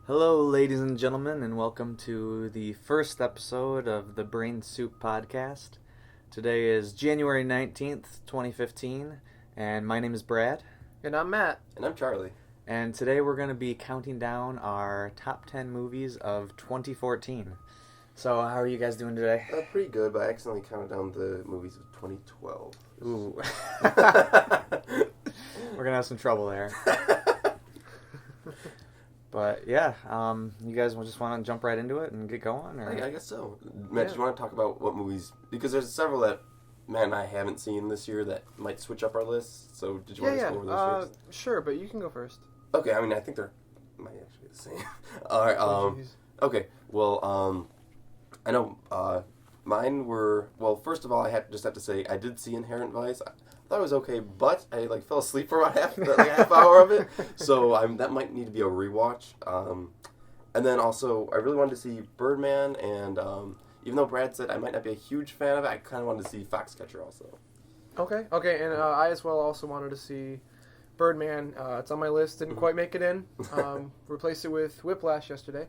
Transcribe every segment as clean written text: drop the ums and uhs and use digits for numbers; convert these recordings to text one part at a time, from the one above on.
Hello, ladies and gentlemen, and welcome to the first episode of the Brain Soup Podcast. Today is January 19th, 2015, and my name is Brad. And I'm Matt. And I'm Charlie. And today we're going to be counting down our top 10 movies of 2014. So, how are you guys doing today? Pretty good, but I accidentally counted down the movies of 2012. Ooh. We're going to have some trouble there. But yeah, you guys just want to jump right into it and get going? Or? I guess so. Matt, do you want to talk about what movies? Because there's several that Matt and I haven't seen this year that might switch up our list. So did you want to go over those first? Sure, but you can go first. Okay, I mean, I think they're might actually be the same. All right. Okay. Well, I know mine were. Well, first of all, I have to say I did see Inherent Vice. I thought it was okay, but I fell asleep for about half hour of it, so that might need to be a rewatch. And then also, I really wanted to see Birdman, and even though Brad said I might not be a huge fan of it, I kind of wanted to see Foxcatcher also. Okay, and I as well also wanted to see Birdman. It's on my list, didn't quite make it in. Replaced it with Whiplash yesterday.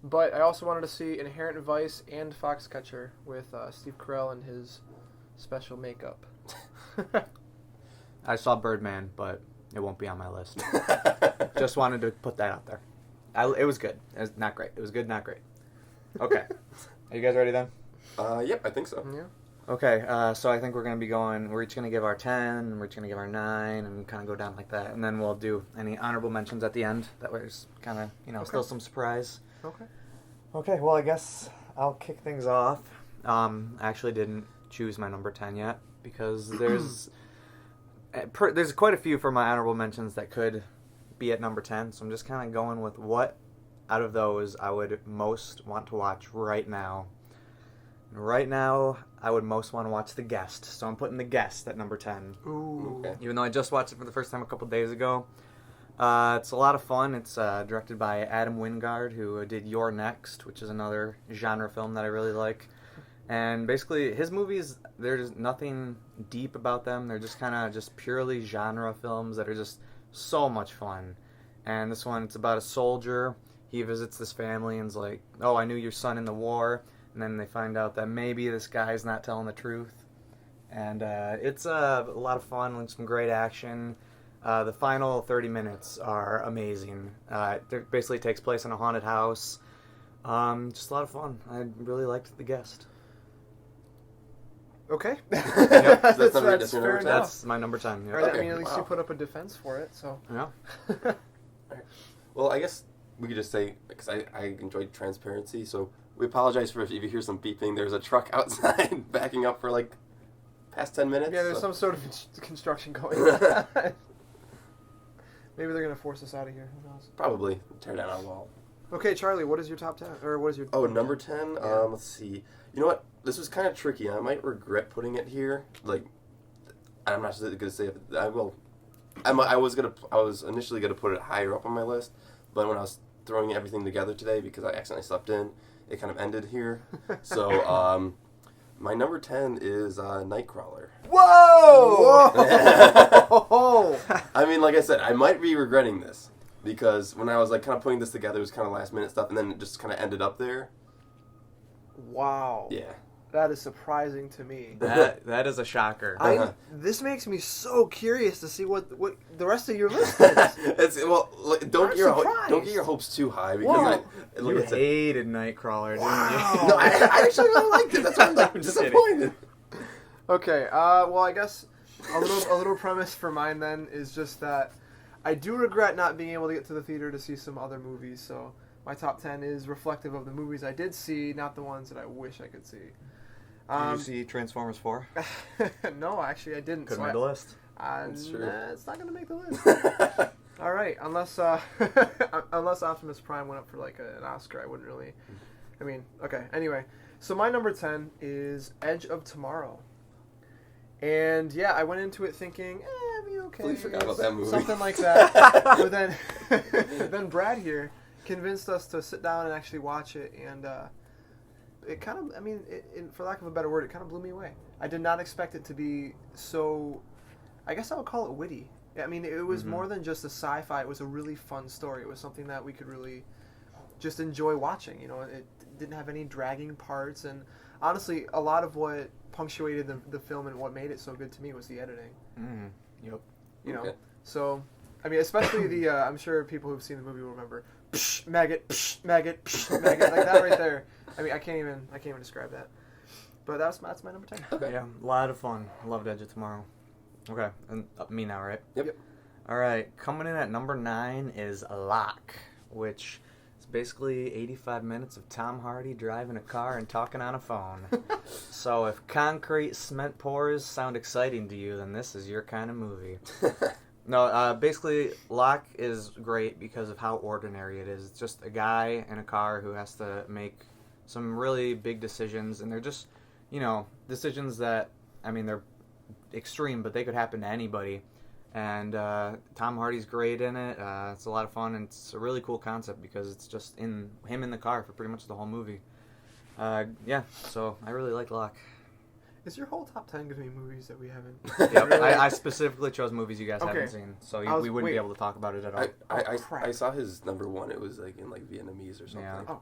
But I also wanted to see Inherent Vice and Foxcatcher with Steve Carell and his special makeup. I saw Birdman, but it won't be on my list. Just wanted to put that out there. It was good. It was not great. It was good, not great. Okay. Are you guys ready then? Yep, I think so. Yeah. Okay, so I think we're going to be going, we're each going to give our 10, and we're each going to give our 9, and kind of go down like that. And then we'll do any honorable mentions at the end. That way there's kind of, still some surprise. Okay. Okay, well, I guess I'll kick things off. I actually didn't choose my number 10 yet, because there's quite a few for my honorable mentions that could be at number 10, so I'm just kind of going with what out of those I would most want to watch right now. And right now, I would most want to watch The Guest, so I'm putting The Guest at number 10. Ooh. Okay. Even though I just watched it for the first time a couple days ago. It's a lot of fun. It's directed by Adam Wingard, who did You're Next, which is another genre film that I really like. And basically, his movies, there's nothing deep about them. They're just kind of just purely genre films that are just so much fun. And this one, it's about a soldier. He visits this family and is like, oh, I knew your son in the war. And then they find out that maybe this guy's not telling the truth. And it's a lot of fun and some great action. The final 30 minutes are amazing. It basically takes place in a haunted house. Just a lot of fun. I really liked The Guest. Okay. Yep. That's fair your number enough. 10? That's my number 10. Yep. Right, I Okay, mean, at least wow. you put up a defense for it, so. Yeah. Well, I guess we could just say, because I enjoyed transparency, so we apologize for if you hear some beeping. There's a truck outside backing up for past 10 minutes. Yeah, there's some sort of construction going on. Maybe they're going to force us out of here. Who knows? Probably tear down our wall. Okay, Charlie, what is your top 10? Or what is your... Oh, number 10? Yeah. Let's see. You know what? This was kind of tricky. I might regret putting it here. I'm not going to say if I will. I was initially going to put it higher up on my list, but when I was throwing everything together today, because I accidentally slept in, it kind of ended here. So, my number 10 is Nightcrawler. Whoa! Whoa! I mean, like I said, I might be regretting this, because when I was kind of putting this together, it was kind of last minute stuff, and then it just kind of ended up there. Wow. Yeah. That is surprising to me. That is a shocker. This makes me so curious to see what the rest of your list is. Don't I'm get your hopes too high, Whoa. You hated Nightcrawler, didn't you? No, I actually really liked it. That's why I'm I'm just disappointed. Okay, well, I guess a little premise for mine then is just that I do regret not being able to get to the theater to see some other movies, so my top 10 is reflective of the movies I did see, not the ones that I wish I could see. Did you see Transformers 4? No, actually I didn't. Couldn't make the list. That's true. It's not going to make the list. All right, unless Optimus Prime went up for an Oscar, I wouldn't really... I mean, okay, anyway. So my number 10 is Edge of Tomorrow. And yeah, I went into it thinking, I mean, okay. Completely forgot about that movie. Something like that. But then Brad here convinced us to sit down and actually watch it, and it kind of, I mean, for lack of a better word, it kind of blew me away. I did not expect it to be so, I guess I would call it witty. I mean, it was more than just a sci-fi. It was a really fun story. It was something that we could really just enjoy watching. You know, it didn't have any dragging parts, and honestly, a lot of what punctuated the film and what made it so good to me was the editing. Yep. You know, Okay. so I mean, especially the I'm sure people who've seen the movie will remember psh, maggot, psh, maggot, psh, maggot, like that right there. I mean, I can't even describe that. But that's my number 10. Okay. Yeah, a lot of fun. Loved Edge of Tomorrow. Okay, and me now, right? Yep. All right, coming in at number 9 is Locke, which is basically 85 minutes of Tom Hardy driving a car and talking on a phone. So if concrete cement pours sound exciting to you, then this is your kind of movie. No, basically, Locke is great because of how ordinary it is. It's just a guy in a car who has to make some really big decisions, and they're just, decisions that, I mean, they're extreme, but they could happen to anybody. And Tom Hardy's great in it. It's a lot of fun, and it's a really cool concept because it's just him in the car for pretty much the whole movie. So I really like Locke. Is your whole top 10 going to be movies that we haven't? Yep, really? I specifically chose movies you guys Okay. haven't seen, so we wouldn't wait. be able to talk about it at all. crap. I saw his number 1. It was like in like Vietnamese or something. Yeah. Oh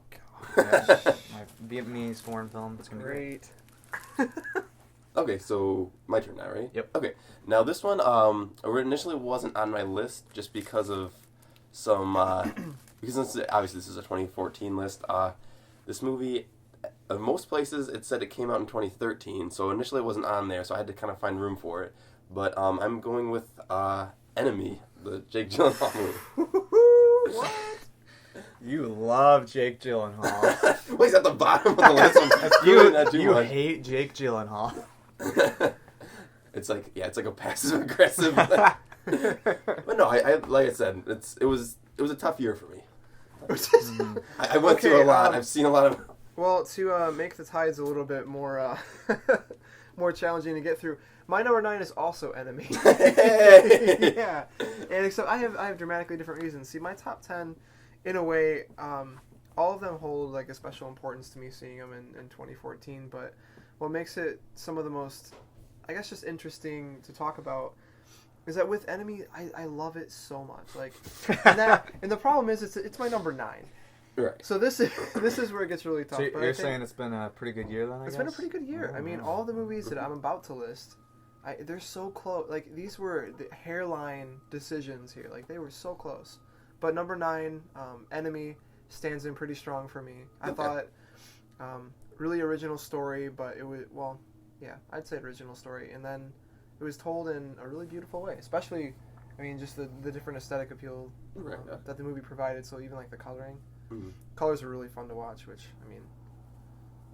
god. Yeah, my Vietnamese foreign film. It's gonna be great. Great. Okay, so my turn now, right? Yep. Okay, now this one initially wasn't on my list just because of some because obviously this is a 2014 list. This movie, most places it said it came out in 2013, so initially it wasn't on there, so I had to kind of find room for it. But I'm going with Enemy, the Jake Gyllenhaal movie. What? You love Jake Gyllenhaal. Well, he's at the bottom of the list. I'm really not too you much. hate Jake Gyllenhaal. It's like a passive aggressive. But no, I like I said, it was a tough year for me. I went through a lot. I've seen a lot of. Well, to make the tides a little bit more more challenging to get through, my number 9 is also Enemy. Hey! Yeah, and except I have dramatically different reasons. See, my top 10, in a way, all of them hold like a special importance to me seeing them in 2014. But what makes it some of the most, I guess, just interesting to talk about is that with Enemy, I love it so much. Like, and the problem is it's my number 9. Right. So this is where it gets really tough. So but I you're think saying it's been a pretty good year then, I it's guess? been a pretty good year. I mean, all the movies that I'm about to list, they're so close. Like, these were the hairline decisions here. Like, they were so close. But number 9, Enemy, stands in pretty strong for me. I thought, really original story, but it was, well, yeah, I'd say original story. And then it was told in a really beautiful way. Especially, I mean, just the different aesthetic appeal that the movie provided. So even, like, the coloring. Mm-hmm. Colors were really fun to watch, which, I mean,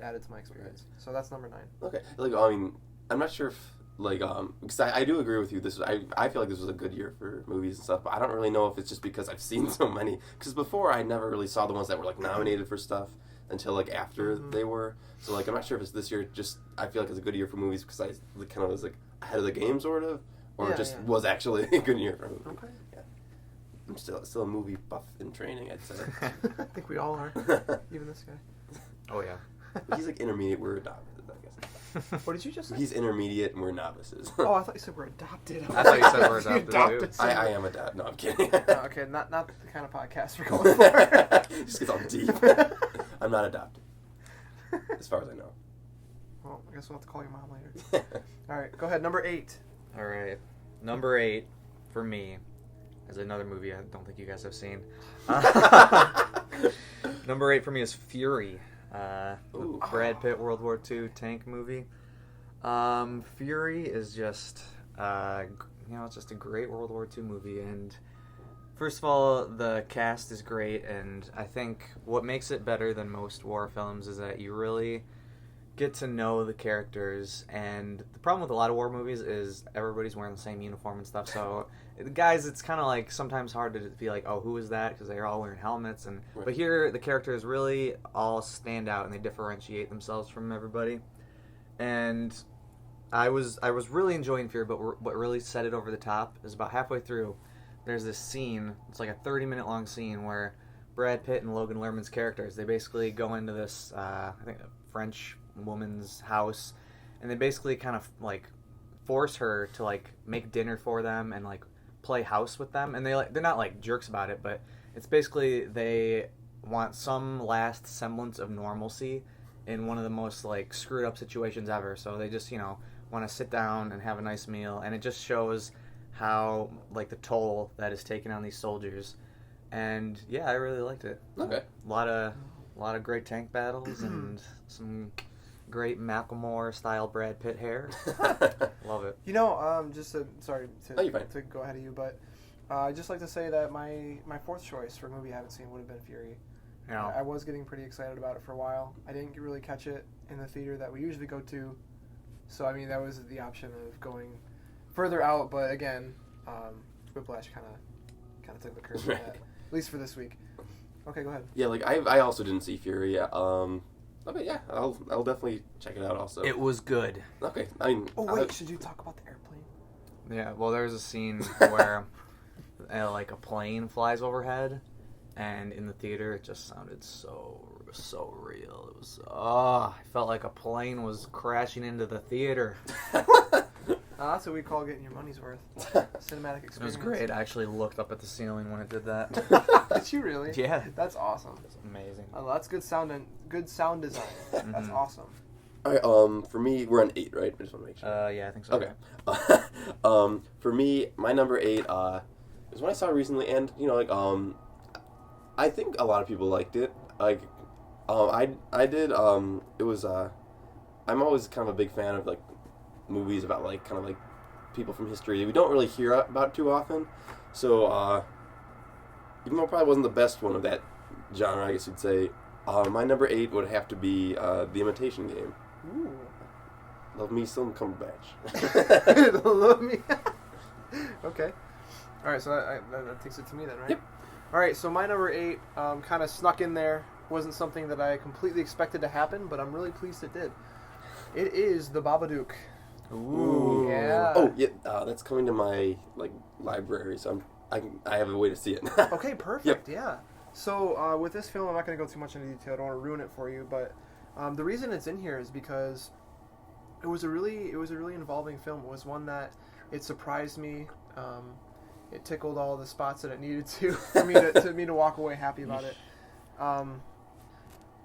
added to my experience. So that's number 9. Okay. Like, I mean, I'm not sure if, like, because I do agree with you. I feel like this was a good year for movies and stuff, but I don't really know if it's just because I've seen so many. Because before, I never really saw the ones that were, like, nominated for stuff until, like, after they were. So, like, I'm not sure if it's this year just, I feel like it's a good year for movies because I kind of was, like, ahead of the game, sort of, or was actually a good year for movies. Okay. Yeah. I'm still a movie buff in training, I'd say. I think we all are. Even this guy. Oh, yeah. He's like intermediate, we're novices, I guess. What did you just say? He's intermediate and we're novices. Oh, I thought you said we're adopted. I thought you said we're adopted, too. somebody. I am a dad. No, I'm kidding. Oh, okay, not the kind of podcast we're going for. Just gets all deep. I'm not adopted. As far as I know. Well, I guess we'll have to call your mom later. All right, go ahead. Number 8. All right. Number 8 for me is another movie I don't think you guys have seen. Number 8 for me is Fury. Brad Pitt World War II tank movie. Fury is just, it's just a great World War II movie. And first of all, the cast is great. And I think what makes it better than most war films is that you really get to know the characters. And the problem with a lot of war movies is everybody's wearing the same uniform and stuff. So, guys, it's kind of like sometimes hard to be like, oh, who is that? Because they're all wearing helmets. And But here, the characters really all stand out and they differentiate themselves from everybody. And I was really enjoying Fury, but what really set it over the top is about halfway through, there's this scene, it's like a 30-minute long scene where Brad Pitt and Logan Lerman's characters, they basically go into this, I think, a French woman's house, and they basically kind of, like, force her to, like, make dinner for them and, like, play house with them. And they're not, like, jerks about it, but it's basically they want some last semblance of normalcy in one of the most like screwed up situations ever. So they just want to sit down and have a nice meal, and it just shows how like the toll that is taken on these soldiers. And yeah, I really liked it. Okay. A lot of great tank battles and some great Macklemore style Brad Pitt hair. Love it. Sorry Oh, you're fine. to go ahead of you, but I'd just like to say that my fourth choice for a movie I haven't seen would have been Fury. Yeah. I was getting pretty excited about it for a while. I didn't really catch it in the theater that we usually go to, so I mean that was the option of going further out. But again, Whiplash kind of took the curve for that, at least for this week. Okay, go ahead. Yeah, like I also didn't see Fury. Okay, yeah, I'll definitely check it out. Also, It was good. okay. I mean, Oh wait, should you talk about the airplane? Yeah, well, there's a scene where like a plane flies overhead, and in the theater it just sounded so real. It was I felt like a plane was crashing into the theater. That's what we call getting your money's worth. Cinematic experience. It was great. I actually looked up at the ceiling when it did that. Did you really? Yeah, That's awesome. it's amazing. Oh, that's good sound design. That's Mhm. awesome. All right. For me, we're on 8, right? I just want to make sure. Yeah, I think so. Okay. For me, my number 8 is one I saw recently, and I think a lot of people liked it. Like, I did. It was. I'm always kind of a big fan of like movies about like kind of like people from history we don't really hear about too often. So even though it probably wasn't the best one of that genre, I guess you'd say, my number 8 would have to be The Imitation Game. Ooh. Love me some Cumberbatch. Love me. Okay. All right, so that takes it to me then, right? Yep. All right, so my number 8 kind of snuck in there. Wasn't something that I completely expected to happen, but I'm really pleased it did. It is The Babadook. Ooh. Yeah. Oh yeah, that's coming to my like library, so I have a way to see it. Okay, perfect. Yeah. So with this film, I'm not going to go too much into detail. I don't want to ruin it for you, but the reason it's in here is because it was a really involving film. It was one that it surprised me. It tickled all the spots that it needed to for me to walk away happy about it.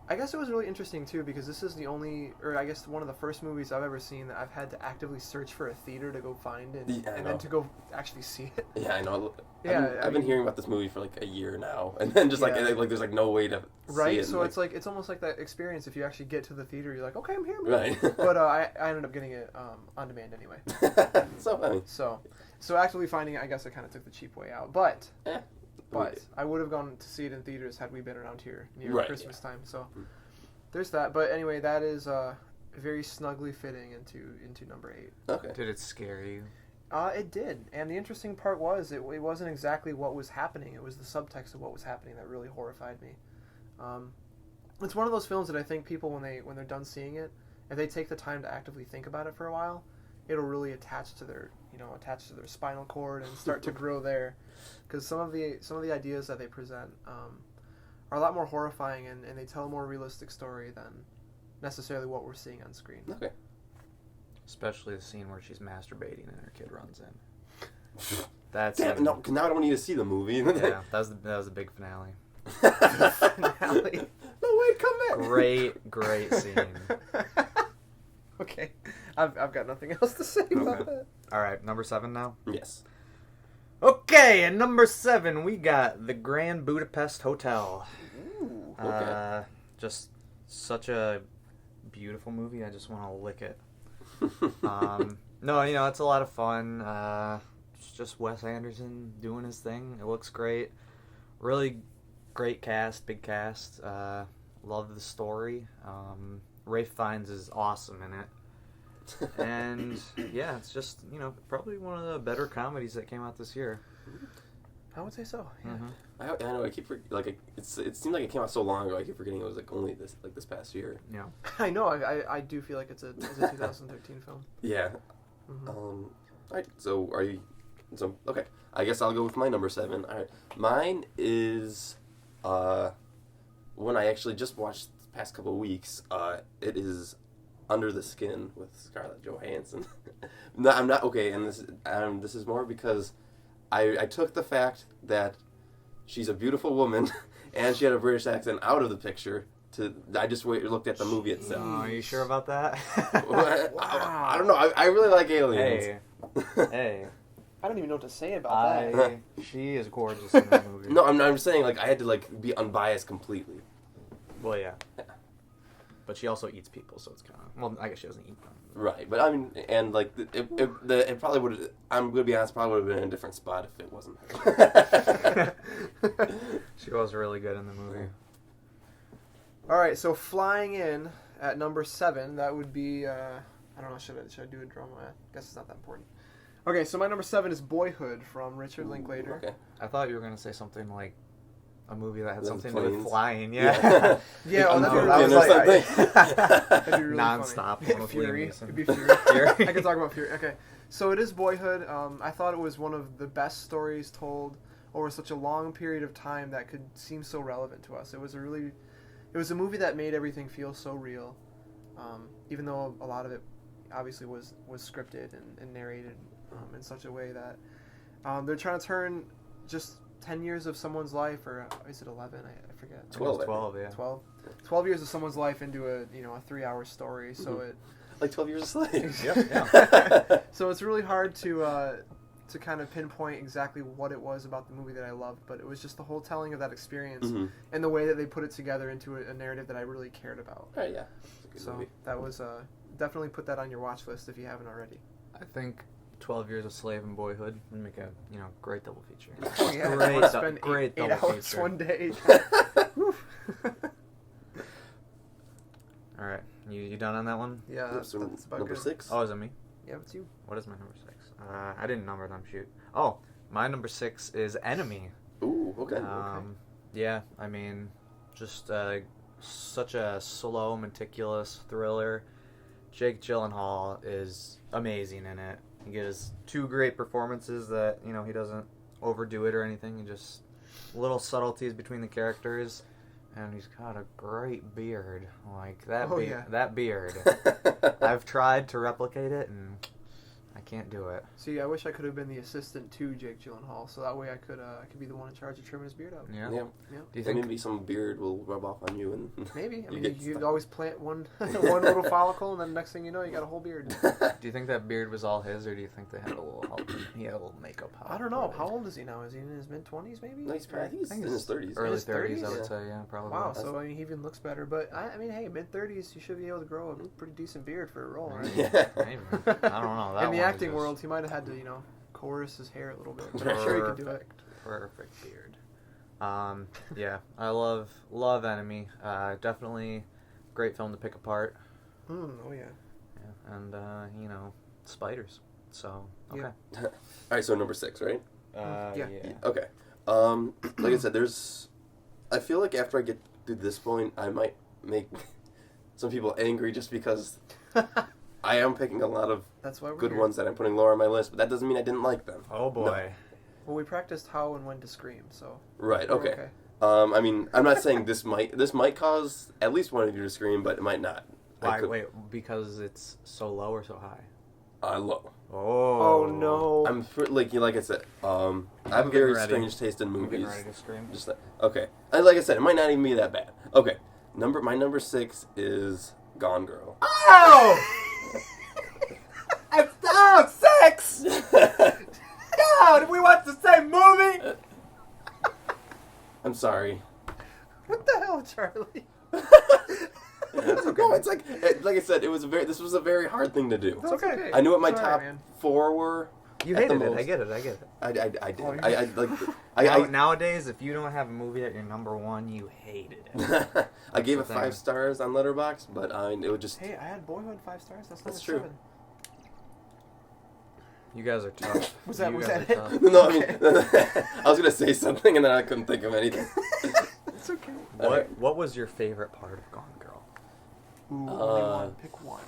I guess it was really interesting too because this is the only, or I guess one of the first movies I've ever seen that I've had to actively search for a theater to go find and then to go actually see it. Yeah, I know. Yeah, I've been hearing about this movie for like a year now, and then just like there's like no way to see Right, it. so it's almost like that experience. If you actually get to the theater, you're like, okay, I'm here, man. Right. But I ended up getting it on demand anyway. So I mean, So actively finding it, I guess I kind of took the cheap way out. But eh, I would have gone to see it in theaters had we been around here near Right, Christmas time. So there's that. But anyway, that is very snugly fitting into number 8. okay. Did it scare you? It did, and the interesting part was it wasn't exactly what was happening. It was the subtext of what was happening that really horrified me. It's one of those films that I think people when they're done seeing it, if they take the time to actively think about it for a while, it'll really attach to their spinal cord and start to grow there, because some of the ideas that they present are a lot more horrifying and they tell a more realistic story than necessarily what we're seeing on screen. Okay. Especially the scene where she's masturbating and her kid runs in. That's Damn, no, 'cause now I don't need to see the movie. Yeah, that was the big finale. Finale. No way, come back. Great scene. Okay, I've got nothing else to say about Okay. that. All right, number 7 now. Yes. Okay, and number 7 we got the Grand Budapest Hotel. Ooh. Okay. Just such a beautiful movie. I just want to lick it. No, it's a lot of fun. It's just Wes Anderson doing his thing. It looks great. Really great cast, big cast. Love the story. Ralph Fiennes is awesome in it. And yeah, it's just, probably one of the better comedies that came out this year. I would say so. Yeah. Mm-hmm. I know. I keep it seemed like it came out so long ago. I keep forgetting it was like only this past year. Yeah. I know. I do feel like it's a 2013 film. Yeah. Mm-hmm. All right. So are you? So okay. I guess I'll go with my number 7. All right. Mine is one I actually just watched the past couple of weeks. It is Under the Skin with Scarlett Johansson. No, I'm not okay. And this is more because I took the fact that she's a beautiful woman and she had a British accent out of the picture. I just looked at the movie itself. Are you sure about that? I don't know. I really like Aliens. Hey, hey. I don't even know what to say about that. She is gorgeous in that movie. No, I'm saying like I had to like be unbiased completely. Well, yeah. But she also eats people, so it's kind of... Well, I guess she doesn't eat them. Right, but I mean, and like it probably would. I'm gonna be honest, probably would have been in a different spot if it wasn't her. She was really good in the movie. All right, so flying in at number 7, that would be. I don't know. Should I do a drum? I guess it's not that important. Okay, so my number 7 is Boyhood from Richard Linklater. Okay. I thought you were gonna say something like a movie that had With something to do with planes? flying. Yeah. Yeah, oh, that'd be Unbroken really or funny. something. That'd be really Non-stop funny. with Fury. Liam Neeson. It'd be Fury. Fury. I could talk about Fury. Okay, so it is Boyhood. I thought it was one of the best stories told over such a long period of time that could seem so relevant to us. It was a movie that made everything feel so real, even though a lot of it obviously was scripted and narrated in such a way that they're trying to turn just 10 years of someone's life, or is it 11? I forget. 12. 12, yeah. 12 years of someone's life into a 3-hour story. So it Like 12 Years a Slave. Yep, yeah. so it's really hard to kind of pinpoint exactly what it was about the movie that I loved, but it was just the whole telling of that experience and the way that they put it together into a narrative that I really cared about. Oh yeah. It's a good So movie. that was definitely put that on your watch list if you haven't already. I think 12 Years a Slave and Boyhood would make a great double feature. Oh yeah, Great, let's spend great eight double hours feature. one day. All right, you done on that one? Yeah, that's about number good. 6. Oh, is it me? Yeah, it's you. What is my number 6? I didn't number them. Shoot. Oh, my number 6 is Enemy. Ooh, okay. Yeah, I mean, just such a slow, meticulous thriller. Jake Gyllenhaal is amazing in it. He gives 2 great performances that, he doesn't overdo it or anything. He just little subtleties between the characters. And he's got a great beard. Like, that beard. I've tried to replicate it, and I can't do it. See, I wish I could have been the assistant to Jake Gyllenhaal, so that way I could be the one in charge of trimming his beard out. Yeah. Yeah. Yeah. Do you think... maybe some beard will rub off on you and Maybe. I you mean, get you'd stuck. always plant one little follicle, and then next thing you know, you got a whole beard. Do you think that beard was all his, or do you think they had a little help? He had a little makeup help. I don't know. How old is he now? Is he in his mid-20s, maybe? No, he's probably, I think he's in his 30s. Early his 30s, I 30s? would Yeah. say, yeah, probably. Wow, so I mean, he even looks better. But I mean, hey, mid-30s, you should be able to grow a pretty decent beard for a role, right? Yeah. Maybe. I don't know. That In the one acting is world, he might have had to, coerce his hair a little bit. But I'm sure he could do it. Perfect beard. Yeah, I love Enemy. Definitely great film to pick apart. Oh yeah. Yeah, and spiders. So okay. Yeah. All right, so number 6, right? Yeah. Okay. Like I said, I feel like after I get to this point, I might make some people angry just because I am picking a lot of That's why we're good here. ones that I'm putting lower on my list, but that doesn't mean I didn't like them. Oh boy. Well, we practiced how and when to scream, so. Right. we're Okay. I mean, I'm not saying this might cause at least one of you to scream, but it might not. Why? Wait, because it's so low or so high? Low. Oh no. I'm like I said, I have a getting very ready. strange taste in I'm movies. getting ready to scream. Just okay. And like I said, it might not even be that bad. Okay. My number 6 is Gone Girl. Oh! It's 6! God, did we watch the same movie? I'm sorry. What the hell, Charlie? That's okay. No, it's like I said, this was a very hard thing to do. It's okay. I knew what my It's all right, top man. 4 were. You at the hated it. most. I get it. I get it. I did. Oh, I like. Nowadays, if you don't have a movie that you're number 1, you hated it. I gave it the 5 thing. stars on Letterboxd, but it would just. Hey, I had Boyhood 5 stars. That's That's number true. 7. You guys are tough. Was that You was guys that are it? tough. No, I mean, I was gonna say something and then I couldn't think of anything. It's okay. What was your favorite part of Gone Girl? Ooh, only one. Pick one.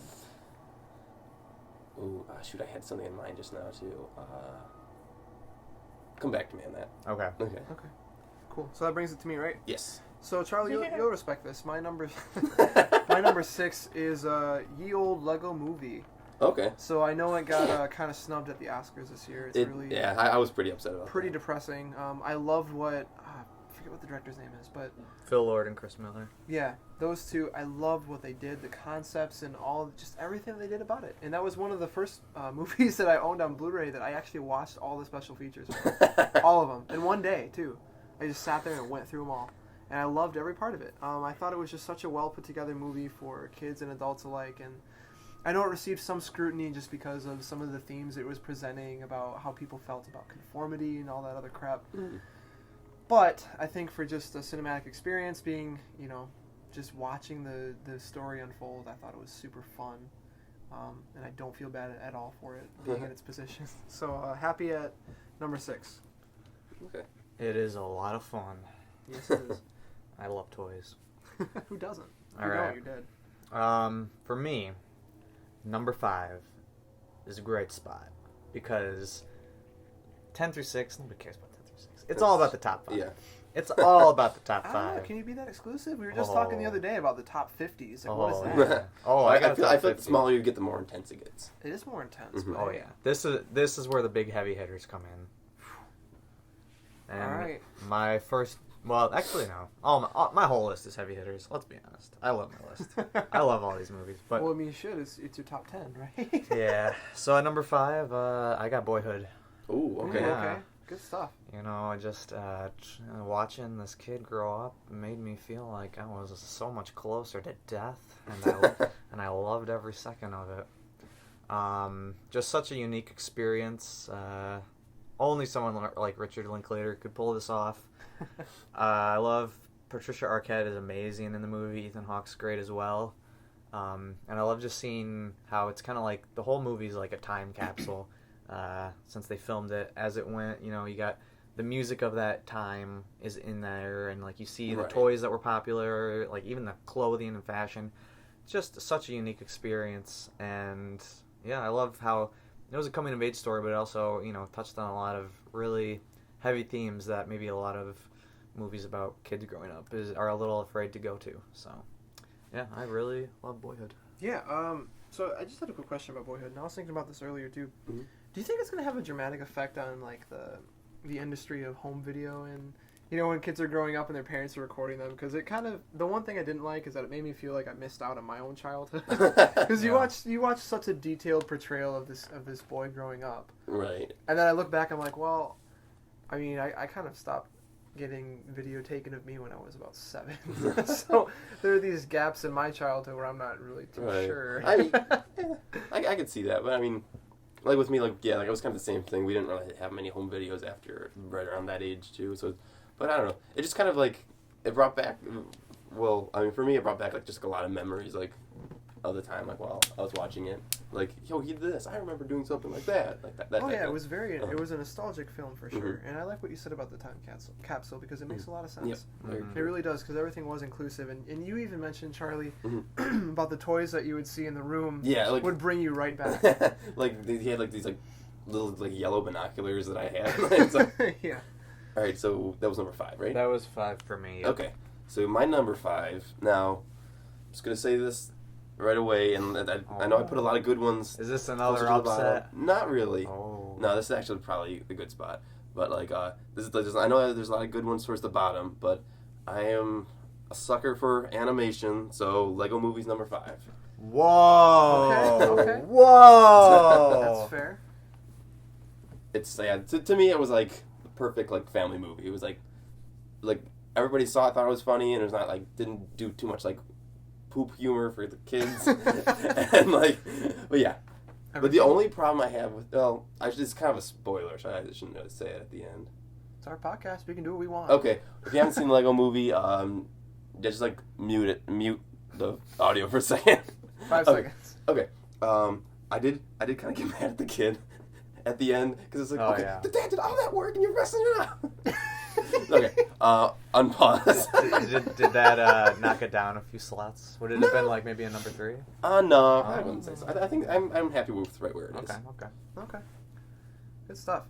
Ooh, shoot! I had something in mind just now too. Come back to me on that. Okay. Okay. Okay. Cool. So that brings it to me, right? Yes. So Charlie, Yeah. you'll respect this. My number 6 is Ye Old Lego Movie. Okay. So I know it got kind of snubbed at the Oscars this year. It's really I was pretty upset about pretty that. depressing. I loved what what the director's name is, but Phil Lord and Chris Miller. yeah, those two, I loved what they did, the concepts and just everything they did about it. And that was one of the first movies that I owned on Blu-ray that I actually watched all the special features for. All of them. In one day, too. I just sat there and went through them all. And I loved every part of it. I thought it was just such a well put together movie for kids and adults alike. And I know it received some scrutiny just because of some of the themes it was presenting about how people felt about conformity and all that other crap. Mm. But I think for just a cinematic experience, being, just watching the story unfold, I thought it was super fun. And I don't feel bad at all for it being in its position. So happy at number 6. Okay. It is a lot of fun. Yes, it is. I love toys. Who doesn't? All you right. don't, you're dead. For me, number 5 is a great spot because 10 through 6, nobody cares about 10 through 6. It's all about the top 5. Yeah. It's all about the top I don't know. 5. Can you be that exclusive? We were just talking the other day about the top 50s. Like, what is Oh, that? yeah. Oh, I got feel like the smaller you get, the more intense it gets. It is more intense. Mhm. But Oh yeah, this is where the big heavy hitters come in. And All right. my first, well, actually no, my whole list is heavy hitters. Let's be honest, I love my list. I love all these movies, but well, I mean, you should. It's your top 10, right? yeah. So at number 5, I got Boyhood. Ooh, okay. Yeah. Okay. Good stuff. Just watching this kid grow up made me feel like I was so much closer to death, and I loved every second of it. Just such a unique experience. Only someone like Richard Linklater could pull this off. I love Patricia Arquette is amazing in the movie. Ethan Hawke's great as well. And I love just seeing how it's kind of like the whole movie is like a time capsule. Since they filmed it as it went, you got the music of that time is in there, and like you see the Right. toys that were popular, like even the clothing and fashion. It's just such a unique experience, and yeah, I love how it was a coming of age story, but it also touched on a lot of really heavy themes that maybe a lot of movies about kids growing up are a little afraid to go to. So yeah, I really love Boyhood. Yeah. So I just had a quick question about Boyhood, and I was thinking about this earlier too. Mhm. Do you think it's going to have a dramatic effect on like the industry of home video and when kids are growing up and their parents are recording them? Because it kind of, the one thing I didn't like is that it made me feel like I missed out on my own childhood. Because you watch such a detailed portrayal of this boy growing up, Right. and then I look back, I'm like, well, I mean, I kind of stopped getting video taken of me when I was about 7. So there are these gaps in my childhood where I'm not really too Right. sure. I mean, I could see that, but I mean, like with me, it was kind of the same thing. We didn't really have many home videos after right around that age too. So, but I don't know. It just kind of like it brought back. Well, I mean, for me, it brought back like just a lot of memories, like of the time, like while I was watching it. Like, yo, he did this. I remember doing something like that. Like that. Oh type yeah, of- it was it was a nostalgic film for sure, Mhm. and I like what you said about the time capsule because it makes a lot of sense. Yep. Very Mhm. It really does, because everything was inclusive, and you even mentioned, Charlie, Mhm. about the toys that you would see in the room. Yeah, like would bring you right back. like he had like these like little like yellow binoculars that I had. So- Yeah. all right, so that was number 5, right? That was 5 for me. Yep. Okay, so my number 5. Now, I'm just gonna say this right away, and I know I put a lot of good ones. Is this closer another to the bottom. upset? Not really. Oh. No, this is actually probably a good spot. But like, I know there's a lot of good ones towards the bottom, but I am a sucker for animation, so Lego Movie's number 5. Whoa. Okay. Whoa. That's fair. It's sad. To me, it was like the perfect like family movie. It was like everybody saw it, thought it was funny, and it was not like didn't do too much like poop humor for the kids, and like, but yeah. But the only problem I have with it's kind of a spoiler, so I shouldn't really say it at the end. It's our podcast. We can do what we want. Okay, if you haven't seen Lego Movie, just like mute the audio for a second. 5 Okay. seconds. Okay. I did kind of get mad at the kid at the end because it's like, Oh, okay, yeah. the dad did all that work and you're messing it up. Okay. Unpause. did that knock it down a few slots? Would it have been like maybe a number 3? No, I wouldn't say so. I think I'm happy with right where it is. Okay. Okay. Good stuff.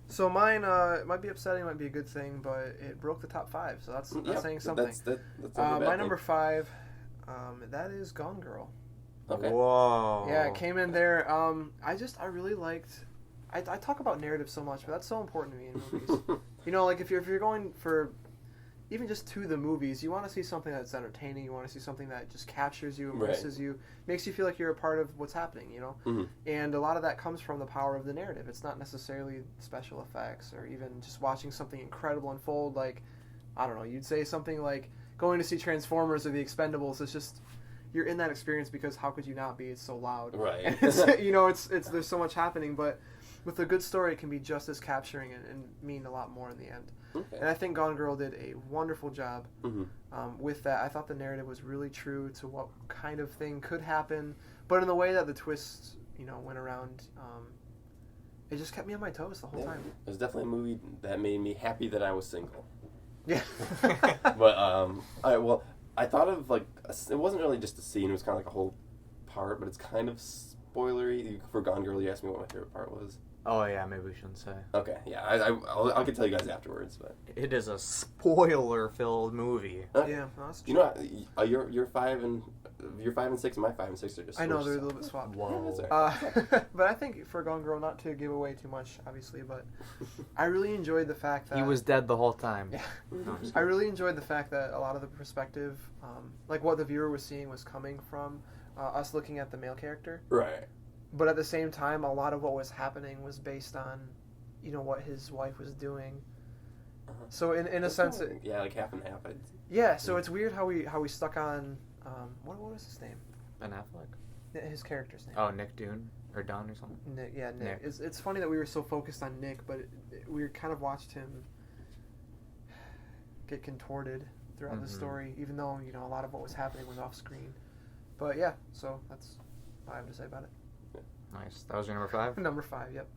So mine might be upsetting, might be a good thing, but it broke the top 5, so that's Yeah, saying something. That's not a bad My thing. number 5, that is Gone Girl. Okay. Whoa. Yeah, it came in there. I really liked. I talk about narrative so much, but that's so important to me in movies. Like if you're going for, even just to the movies, you want to see something that's entertaining. You want to see something that just captures you, immerses you, makes you feel like you're a part of what's happening, you know? Mm-hmm. And a lot of that comes from the power of the narrative. It's not necessarily special effects or even just watching something incredible unfold. Like, I don't know, you'd say something like going to see Transformers or The Expendables. It's just, you're in that experience because how could you not be? It's so loud. Right. And it's there's so much happening, but with a good story, it can be just as capturing and mean a lot more in the end. Okay. And I think Gone Girl did a wonderful job Mm-hmm. with that. I thought the narrative was really true to what kind of thing could happen, but in the way that the twists, went around, it just kept me on my toes the whole time. It was definitely a movie that made me happy that I was single. Yeah. But I thought of it wasn't really just a scene. It was kind of like a whole part, but it's kind of spoilery. For Gone Girl, you asked me what my favorite part was. Oh yeah, maybe we shouldn't say. Okay, yeah, I can tell you guys afterwards, but It is a spoiler-filled movie. Yeah, no, that's true. you know, you're 5 and 6, and my 5 and 6 are just. I know switched, they're a so- little bit swapped. Whoa. Yeah, that's But I think for Gone Girl, not to give away too much, obviously, but I really enjoyed the fact that He was dead the whole time. Yeah. No, I'm just I really enjoyed the fact that a lot of the perspective, like what the viewer was seeing, was coming from us looking at the male character. Right. But at the same time, a lot of what was happening was based on, what his wife was doing. Uh-huh. So in a sense, Yeah, like half and half. yeah. So it's weird how we stuck on what was his name? Ben Affleck. His character's name. Oh, Nick Dune or Dunn or something. Nick. Yeah, Nick. Nick. It's funny that we were so focused on Nick, but we kind of watched him get contorted throughout the Mhm. story, even though a lot of what was happening was off screen. But yeah, so that's all I have to say about it. Nice. That was your number 5. Number 5, yep.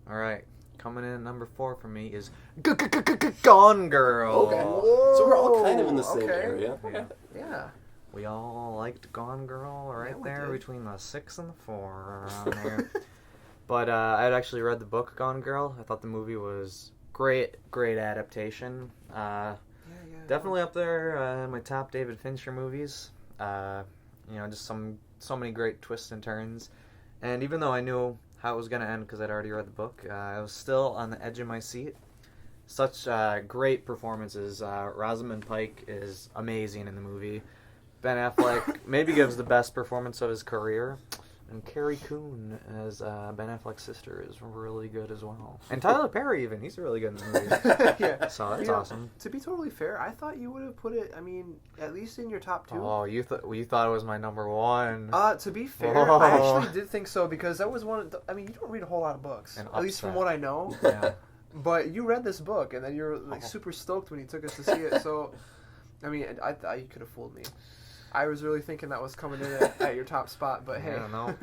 All right. Coming in at number 4 for me is Gone Girl. Okay. So we're all kind of in the same Okay. area. Yeah. Yeah. We all liked Gone Girl right Yeah, we there did. between the 6 and the 4 around there. But I had actually read the book Gone Girl. I thought the movie was great adaptation. Yeah. Definitely up there in my top David Fincher movies. Just so many great twists and turns. And even though I knew how it was going to end because I'd already read the book, I was still on the edge of my seat. Such great performances. Rosamund Pike is amazing in the movie. Ben Affleck maybe gives the best performance of his career. And Carrie Coon as Ben Affleck's sister is really good as well. And Tyler Perry even, he's really good in the movie. Yeah. So that's You know, awesome. To be totally fair, I thought you would have put it, at least in your top 2. Oh, you thought it was my number 1. To be fair, Whoa. I actually did think so because that was one of the, you don't read a whole lot of books, An at least from upset. what I know. Yeah. But you read this book, and then you're super stoked when you took us to see it. So, I thought you could have fooled me. I was really thinking that was coming in at your top spot, but hey. Yeah, no.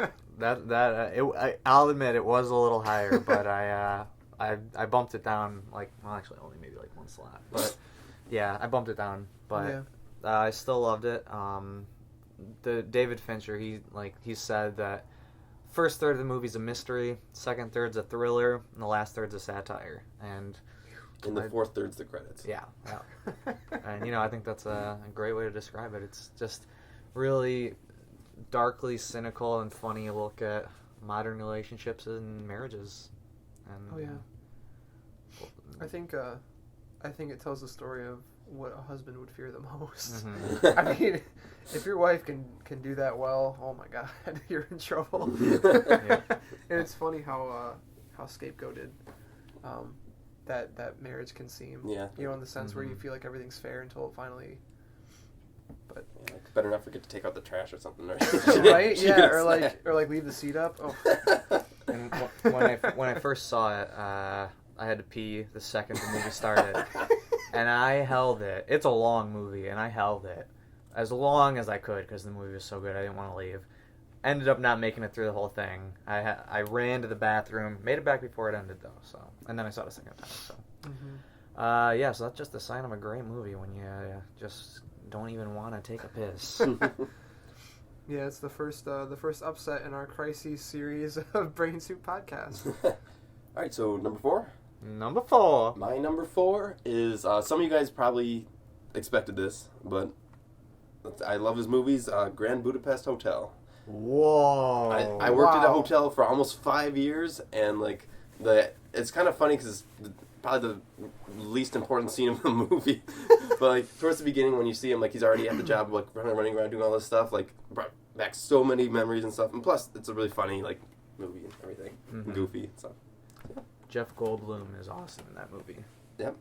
I'll admit it was a little higher, but I bumped it down actually only maybe one slot, but yeah, I bumped it down, but Yeah. I still loved it. The David Fincher, he said that first third of the movie's a mystery, second third's a thriller, and the last third's a satire, and In the fourth third's the credits. yeah. And I think that's a great way to describe it. It's just really darkly cynical and funny look at modern relationships and marriages. And Oh yeah. I think it tells the story of what a husband would fear the most. Mhm. If your wife can do that well, oh my God, you're in trouble. Yeah. And it's funny how scapegoated that marriage can seem. Yeah. In the sense where you Mhm. feel like everything's fair until it finally. But Yeah, better not forget to take out the trash or something, right? right, She yeah, gets or that. leave the seat up. Oh, And when I first saw it, I had to pee the second the movie started, and I held it. It's a long movie, and I held it as long as I could because the movie was so good. I didn't want to leave. Ended up not making it through the whole thing. I ran to the bathroom, made it back before it ended though. So, and then I saw it a second time. So, mm-hmm. so that's just a sign of a great movie when you just don't even want to take a piss. Yeah, it's the first upset in our Crises series of Brain Soup podcast. All right, so number 4. Number 4. My number 4 is some of you guys probably expected this, but I love his movies. Grand Budapest Hotel. Whoa. I worked at a Wow. hotel for almost 5 years, and it's kind of funny because probably the least important scene of the movie. But like towards the beginning, when you see him, like he's already at the job, like running around doing all this stuff, like brought back so many memories and stuff. And plus, it's a really funny like movie and everything, Mhm. goofy and stuff. Jeff Goldblum is awesome in that movie. Yep.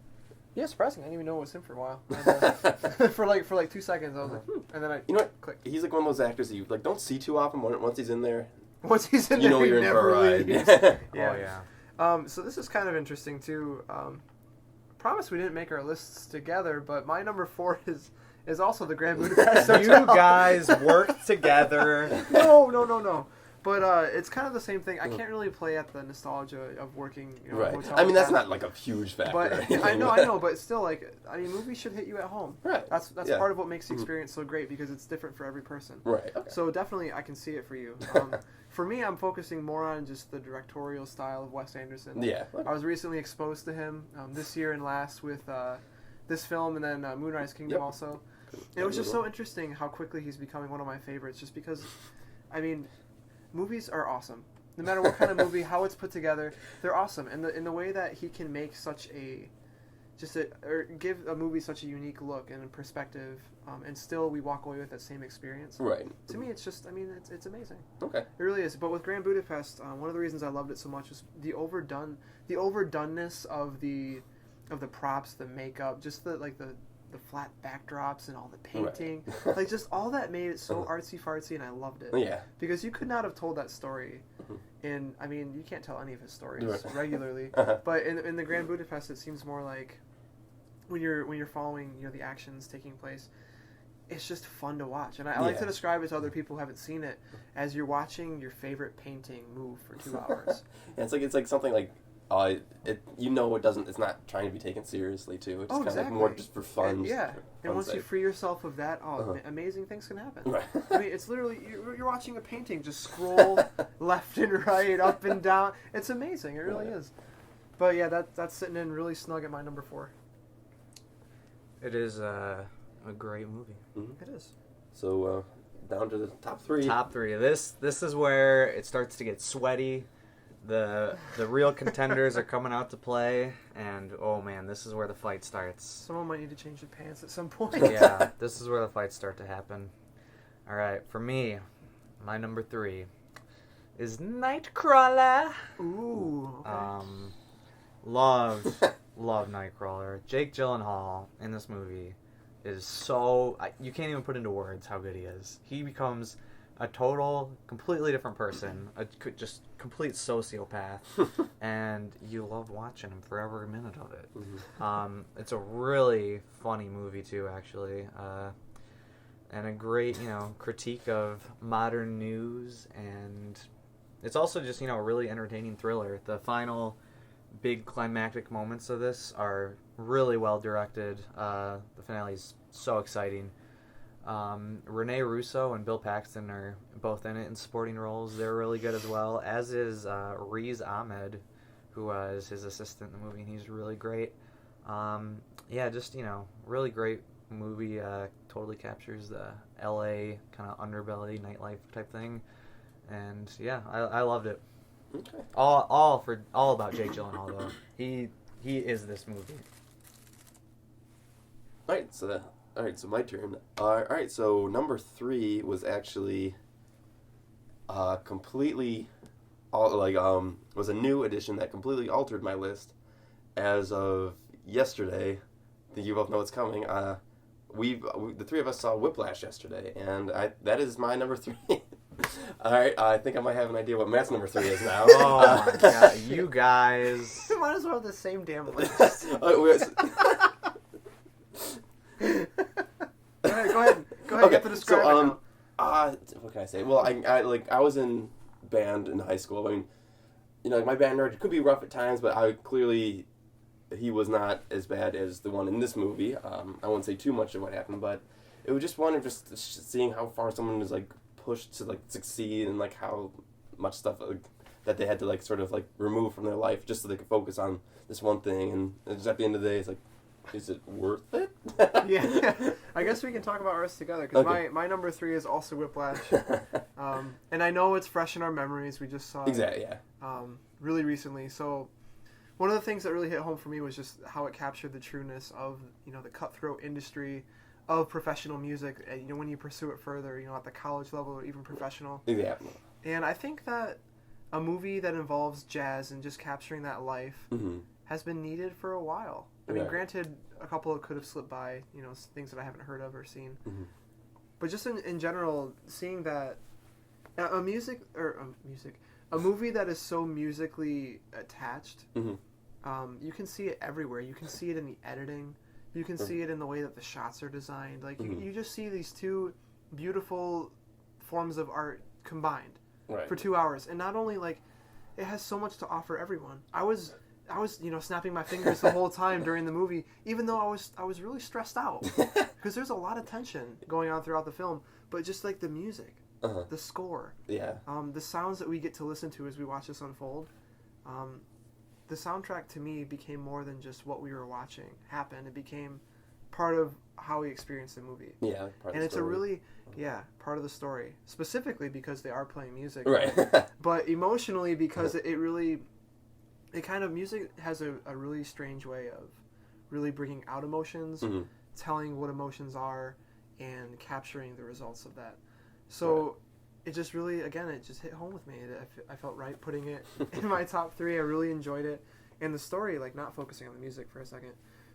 Yeah, surprising. I didn't even know it was him for a while. And, for like 2 seconds, I was like, and then I You know what? clicked. He's like one of those actors that you like don't see too often. Once he's in there, Once he's in you there, know he you're in for never a ride. leaves. Oh Yeah. yeah. So this is kind of interesting too. Promise we didn't make our lists together, but my number 4 is also the Grand Budapest You Hotel. guys work together. No. But it's kind of the same thing. I can't really play at the nostalgia of working, in a Right. hotel. I mean, that's with not like a huge factor. But or anything, I know, but still, like, I mean, movies should hit you at home. Right. That's Yeah. part of what makes the experience so great because it's different for every person. Right. Okay. So definitely, I can see it for you. For me, I'm focusing more on just the directorial style of Wes Anderson. Yeah. I was recently exposed to him this year and last with this film and then Moonrise Kingdom Yep. also. And it was just so interesting how quickly he's becoming one of my favorites just because, I mean, movies are awesome. No matter what kind of movie, how it's put together, they're awesome. And in the way that he can make or give a movie such a unique look and a perspective, and still we walk away with that same experience. Right. To me, it's just, I mean, it's amazing. Okay. It really is. But with Grand Budapest, one of the reasons I loved it so much was the overdoneness of the props, the makeup, just the flat backdrops and all the painting, Right. like just all that made it so artsy fartsy, and I loved it. Yeah. Because you could not have told that story, in I mean, you can't tell any of his stories Right. regularly, but in the Grand Budapest, it seems more like when you're following the actions taking place. It's just fun to watch, and I like to describe it to other people who haven't seen it as you're watching your favorite painting move for 2 hours. Yeah, it's like something like it's not trying to be taken seriously too. It's kind of like more just for fun. And once you free yourself of that, amazing things can happen. Right. I mean, it's literally you're watching a painting just scroll left and right, up and down. It's amazing. It really is. But yeah, that's sitting in really snug at my number 4. It is a great movie. Mm-hmm. It is. So down to the top 3. Top 3. This is where it starts to get sweaty. The real contenders are coming out to play, and oh man, this is where the fight starts. Someone might need to change their pants at some point. Yeah, this is where the fights start to happen. All right, for me, my number 3 is Nightcrawler. Ooh. Okay. Love Nightcrawler. Jake Gyllenhaal in this movie is so you can't even put into words how good he is. He becomes a completely different person, just complete sociopath, and you love watching him for every minute of it. Mm-hmm. It's a really funny movie too, actually, and a great critique of modern news, and it's also just a really entertaining thriller. The final big climactic moments of this are really well directed. The finale is so exciting. Rene Russo and Bill Paxton are both in it in supporting roles. They're really good as well, as is Riz Ahmed, who is his assistant in the movie, and he's really great. Just really great movie. Totally captures the LA kind of underbelly nightlife type thing, and I loved it. Okay. All about Jake Gyllenhaal though. He is this movie. All right, so my turn. All right, so number 3 was actually was a new addition that completely altered my list as of yesterday. I think you both know what's coming. The 3 of us saw Whiplash yesterday, and that is my number 3. All right, I think I might have an idea what Matt's number 3 is now. Oh my god, you guys! You might as well have the same damn list. Go ahead. Okay, You have to describe it now. what can I say? Well, I was in band in high school. I mean, my band nerd could be rough at times, but he was not as bad as the one in this movie. I won't say too much of what happened, but it was just one of just seeing how far someone is pushed to succeed, and how much stuff that they had to sort of remove from their life just so they could focus on this one thing. And just at the end of the day, it's is it worth it? Yeah, I guess we can talk about ours together, because Okay. my number 3 is also Whiplash. And I know it's fresh in our memories. We just saw it Exactly, yeah. really recently. So one of the things that really hit home for me was just how it captured the trueness of, you know, the cutthroat industry of professional music, you know, when you pursue it further, you know, at the college level or even professional. Yeah. And I think that a movie that involves jazz and just capturing that life Mm-hmm. has been needed for a while. I mean, Right. granted, a couple could have slipped by, you know, things that I haven't heard of or seen. Mm-hmm. But just in general, seeing that a movie that is so musically attached, Mm-hmm. you can see it everywhere. You can see it in the editing. You can see it in the way that the shots are designed. Like, you just see these two beautiful forms of art combined Right. for 2 hours. And not only, like, it has so much to offer everyone. I was, you know, snapping my fingers the whole time during the movie, even though I was really stressed out. Because there's a lot of tension going on throughout the film. But just, like, the music, Uh-huh. the score, Yeah. the sounds that we get to listen to as we watch this unfold, the soundtrack to me became more than just what we were watching happen. It became part of how we experienced the movie. Yeah. Part of And the it's a story. really, part of the story. Specifically because they are playing music. Right. But emotionally because music has a really strange way of really bringing out emotions, Mhm. telling what emotions are, and capturing the results of that. So it just really, again, it just hit home with me. I felt right putting it in my top 3. I really enjoyed it. And the story, like, not focusing on the music for a second,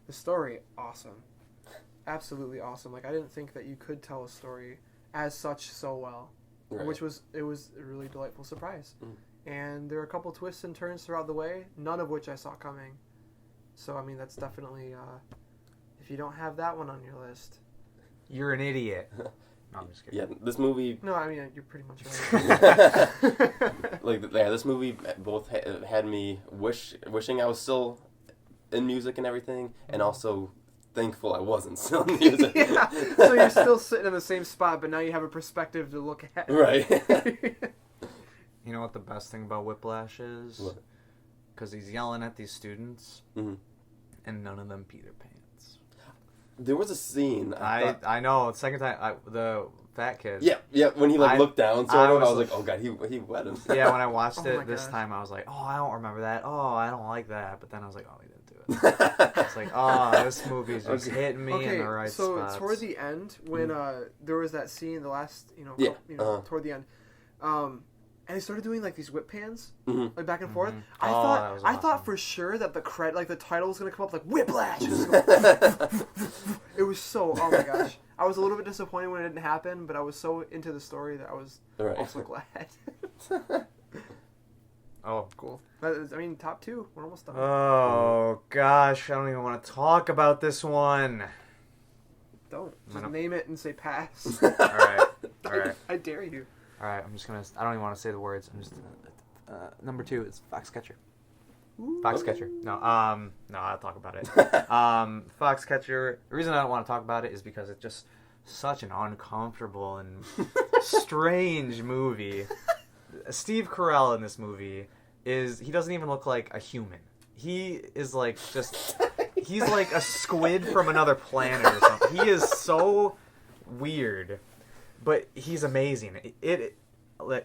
the story, awesome. Absolutely awesome. Like, I didn't think that you could tell a story as such so well, Right. which was a really delightful surprise. Mm. And there were a couple twists and turns throughout the way, none of which I saw coming. So, I mean, that's definitely, if you don't have that one on your list. You're an idiot. No, I'm just kidding. Yeah. This movie. No, I mean, you're pretty much right. Like, yeah, this movie both had me wishing I was still in music and everything, and also thankful I wasn't still in music. Yeah. So you're still sitting in the same spot, but now you have a perspective to look at. Right. You know what the best thing about Whiplash is? What? Because he's yelling at these students, Mhm. and none of them pee their pants. There was a scene. I know. The second time, the fat kid. Yeah. When he looked down, sort of, I was like, oh god, he wet him. Yeah, when I watched Oh my it this gosh. time, I was like, oh, I don't remember that. Oh, I don't like that. But then I was like, oh, he didn't do it. It's like, oh, this movie's just Okay. hitting me in the right so spots. toward the end, when there was that scene, the last, Yeah, toward the end, and they started doing like these whip pans, Mhm. like back and forth. Mhm. I Oh, thought that was I thought awesome. for sure that the title was gonna come up like Whiplash. It was gonna- it was so, oh my gosh. I was a little bit disappointed when it didn't happen, but I was so into the story that I was Right. also glad. Oh, Cool. That is, I mean, top 2. We're almost done. oh gosh, I don't even want to talk about this one. Don't just gonna- name it and say pass. All right, all right, I dare you. all right. I'm just gonna. I don't even want to say the words. I'm just. Number 2 is Foxcatcher. Foxcatcher. No, I'll talk about it. Foxcatcher. The reason I don't want to talk about it is because it's just such an uncomfortable and strange movie. Steve Carell in this movie he doesn't even look like a human. He is like he's like a squid from another planet or something. He is so weird, but he's amazing. It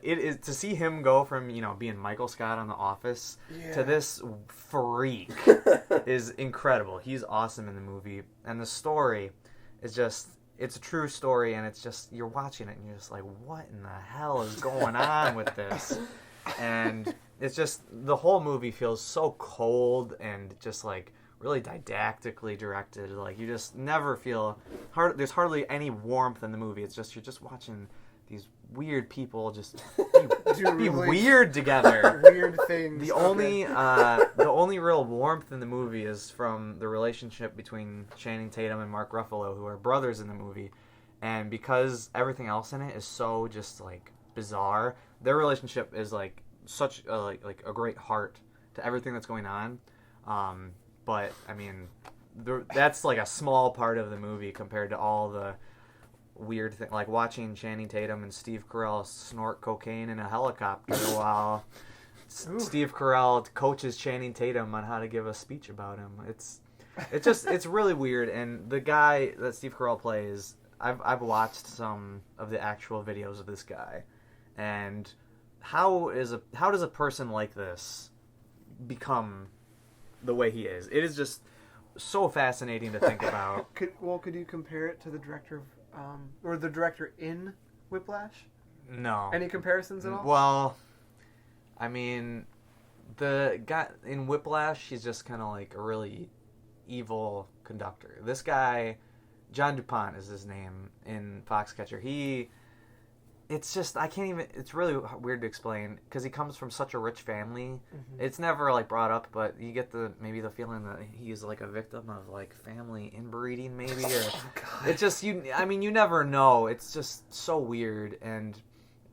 is to see him go from being Michael Scott on The Office to this freak is incredible. He's awesome in the movie, and the story is just. It's a true story, and it's just, you're watching it, and you're just like, what in the hell is going on with this? And it's just, the whole movie feels so cold and just, like, really didactically directed. Like, you just never feel, there's hardly any warmth in the movie. It's just, you're just watching these weird people just be really weird together. Weird things. The only real warmth in the movie is from the relationship between Channing Tatum and Mark Ruffalo, who are brothers in the movie, and because everything else in it is so just like bizarre, their relationship is like such like a great heart to everything that's going on. But I mean, that's like a small part of the movie compared to all the weird thing, like watching Channing Tatum and Steve Carell snort cocaine in a helicopter while Steve Carell coaches Channing Tatum on how to give a speech about him. It's really weird. And the guy that Steve Carell plays, I've watched some of the actual videos of this guy, and how does a person like this become the way he is. It is just so fascinating to think about. Could you compare it to the director of or the director in Whiplash? No. Any comparisons at all? Well, I mean, the guy in Whiplash, he's just kind of like a really evil conductor. This guy, John DuPont is his name in Foxcatcher. It's just, I can't even, it's really weird to explain because he comes from such a rich family. Mm-hmm. It's never like brought up, but you get maybe the feeling that he's like a victim of like family inbreeding maybe, or it's just, you never know. It's just so weird. And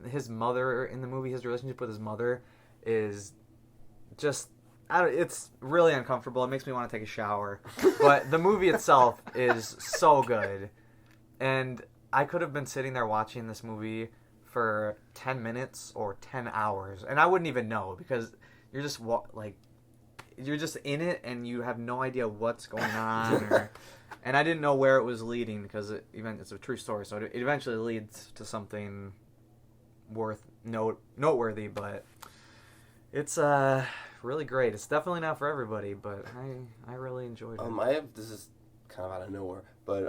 his mother in the movie, his relationship with his mother is just, it's really uncomfortable. It makes me want to take a shower. But the movie itself is so good. And I could have been sitting there watching this movie for 10 minutes or 10 hours. And I wouldn't even know because you're just you're just in it and you have no idea what's going on. And I didn't know where it was leading because it's a true story. So it eventually leads to something noteworthy. But it's really great. It's definitely not for everybody, but I really enjoyed it. This is kind of out of nowhere, but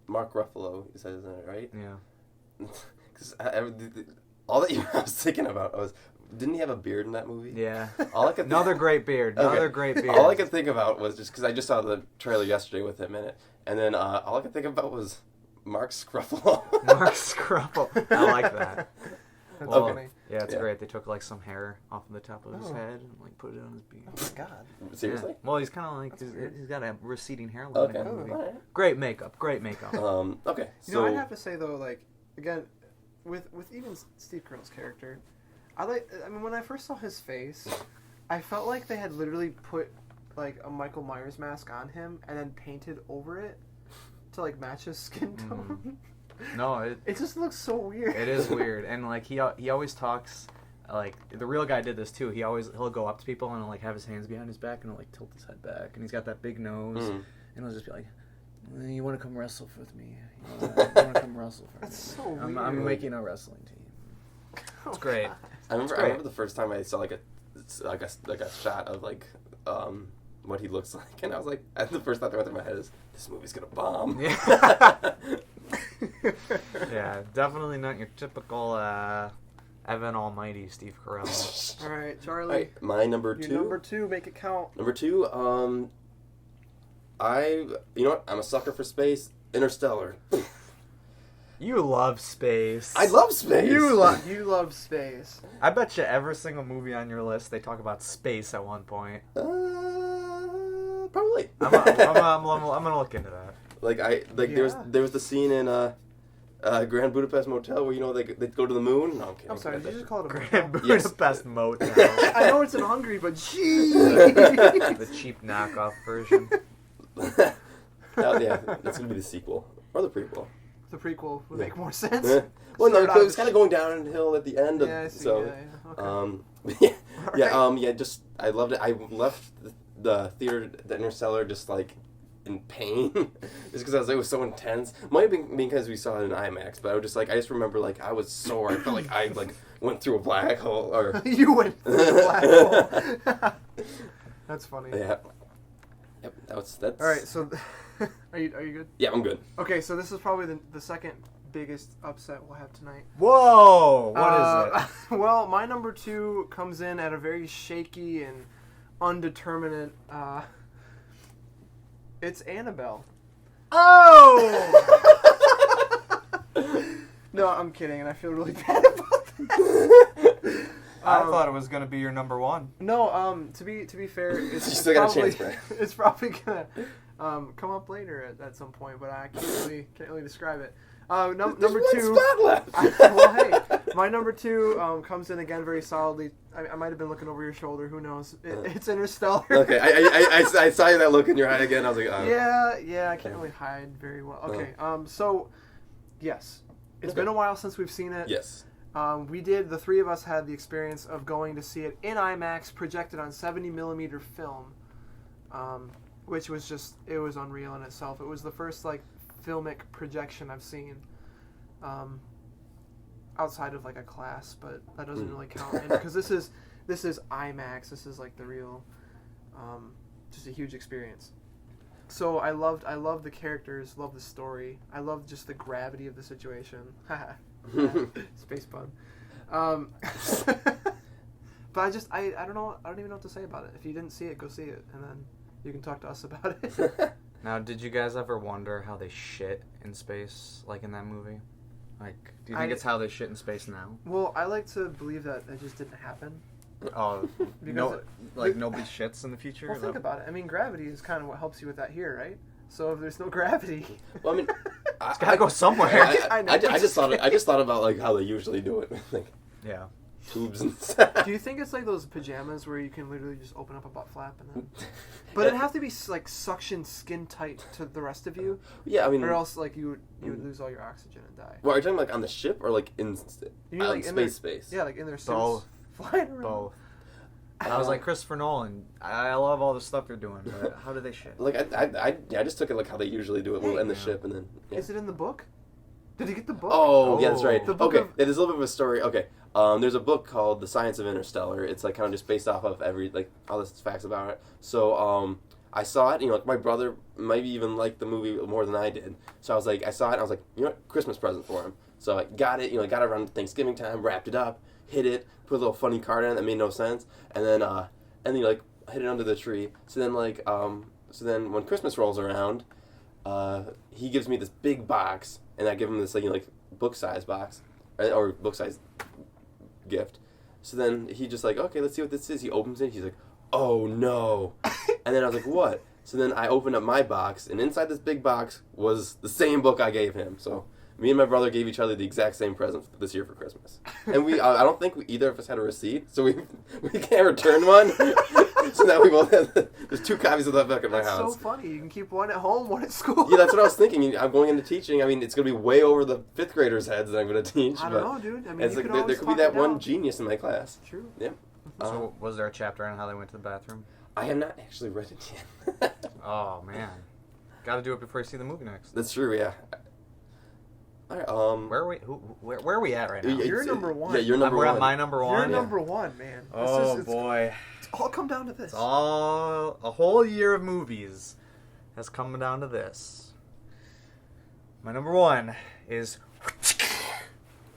Mark Ruffalo, you said, isn't it right? Yeah. Because all that I was thinking about was, didn't he have a beard in that movie? Yeah. Another great beard. Another great beard. All I could think about was just because I just saw the trailer yesterday with him in it, and then all I could think about was Mark Ruffalo. Mark Ruffalo. I like that. That's funny. Yeah, it's great. They took like some hair off of the top of his head and like put it on his beard. Oh my god! Seriously? Yeah. Well, he's kind of like he's got a receding hairline. Okay. In the movie. Right. Great makeup. Okay. You know, I'd have to say though, like again, with even Steve Carell's character, when I first saw his face, I felt like they had literally put like a Michael Myers mask on him and then painted over it to like match his skin tone. No, it just looks so weird. It is weird, and like he always talks like the real guy did this too. He'll go up to people and like have his hands behind his back and like tilt his head back, and he's got that big nose, and he'll just be like, "You want to come wrestle with me? You want to come wrestle for me?" That's so weird. I'm making a wrestling team. It's great. I remember the first time I saw like a shot of like what he looks like, and I was like, the first thought that went through my head is, this movie's gonna bomb. Yeah. Yeah, definitely not your typical Evan Almighty Steve Carell. All right, Charlie. All right, my number two. Your number two, make it count. Number two, you know what? I'm a sucker for space. Interstellar. You love space. I love space. You love space. I bet you every single movie on your list they talk about space at one point. Probably. I'm gonna look into that. There was the scene in Grand Budapest Motel where they go to the moon. No, I'm kidding. I'm sorry. Did you just call it a Grand Budapest Motel? I know it's in Hungary, but gee. The cheap knockoff version. Yeah, that's gonna be the sequel or the prequel. The prequel would make more sense. Well, no, it was kind of going downhill at the end. I see. So, Okay. just I loved it. I left the theater, the Interstellar, just like in pain, just because it was so intense. Might have been because we saw it in IMAX, but I just remember like I was sore. I felt like I went through a black hole. Or You went through a black hole. That's funny. Yeah. Yep. That's. All right. So, are you good? Yeah, I'm good. Okay. So this is probably the second biggest upset we'll have tonight. Whoa! What is it? Well, my number two comes in at a very shaky and undeterminate. It's Annabelle. Oh! No, I'm kidding, and I feel really bad about that. I thought it was gonna be your number one. No, to be fair, it's still got a probably, chance, man. It's probably gonna come up later at some point, but I can't really describe it. Number two. Spot left. Well, hey, my number two comes in again very solidly. I might have been looking over your shoulder. Who knows? It's Interstellar. Okay, I saw that look in your eye again. I was like, oh. Yeah, I can't really hide very well. Okay, so yes, it's been a while since we've seen it. Yes. The three of us had the experience of going to see it in IMAX, projected on 70mm film, which was it was unreal in itself. It was the first filmic projection I've seen, outside of a class, but that doesn't really count. And because this is IMAX, this is the real just a huge experience. So I loved the characters, loved the story. I loved just the gravity of the situation. Space pun. But I don't know. I don't even know what to say about it. If you didn't see it, go see it, and then you can talk to us about it. Now, did you guys ever wonder how they shit in space, like in that movie? Like, do you think it's how they shit in space now? Well, I like to believe that it just didn't happen. Oh, Because nobody shits in the future? Well, think about it. I mean, gravity is kind of what helps you with that here, right? So if there's no gravity, Well, I mean, It's gotta go somewhere. I just thought about like how they usually do it, like Yeah. tubes and stuff. do you think it's like those pajamas where you can literally just open up a butt flap and then? But it'd have to be like suction skin tight to the rest of you, Yeah, I mean, or else like you would lose all your oxygen and die. well, are you talking like on the ship or like in You mean, like, in their- space? Yeah, like in their suits, Both. flying around. Both. And I was like, Christopher Nolan, I love all the stuff you're doing, but how do they shit? Like I just took it like how they usually do it Hey. in the ship, and then. Yeah. Is it in the book? Did he get the book? Oh, yeah, that's right. The book Okay, of- it is a little bit of a story. Okay, there's a book called The Science of Interstellar. It's like kind of just based off of all the facts about it. So I saw it. You know, like my brother maybe even liked the movie more than I did. So I saw it. And I was like, you know what, Christmas present for him. So I got it. You know, I got it around Thanksgiving time, wrapped it up, hid it, put a little funny card in it that made no sense, and then you like hid it under the tree. So then when Christmas rolls around, he gives me this big box, and I give him this like book size box, or book size gift. So then he just like, okay, let's see what this is. He opens it. He's like, oh no. And then I was like, what? So then I opened up my box, and inside this big box was the same book I gave him. So me and my brother gave each other the exact same present this year for Christmas. And I don't think either of us had a receipt, so we can't return one. So now we both have, there's 2 copies of that book at my That's house. so funny. You can keep one at home, one at school. Yeah, that's what I was thinking. I'm going into teaching. I mean, it's going to be way over the 5th graders' heads that I'm going to teach. I but don't know, dude. I mean, it's you like, could there always could be talk that it one down. genius in my class. True. Yeah. So was there a chapter on how they went to the bathroom? I have not actually read it yet. Oh, man. Gotta do it before you see the movie next. That's true, yeah. All right, Where are we? Where are we at right now? You're number one. Yeah, you're number We're one. at my number You're one. number one, man. Oh it's boy! all come down to this. It's all a whole year of movies has come down to this. My number one is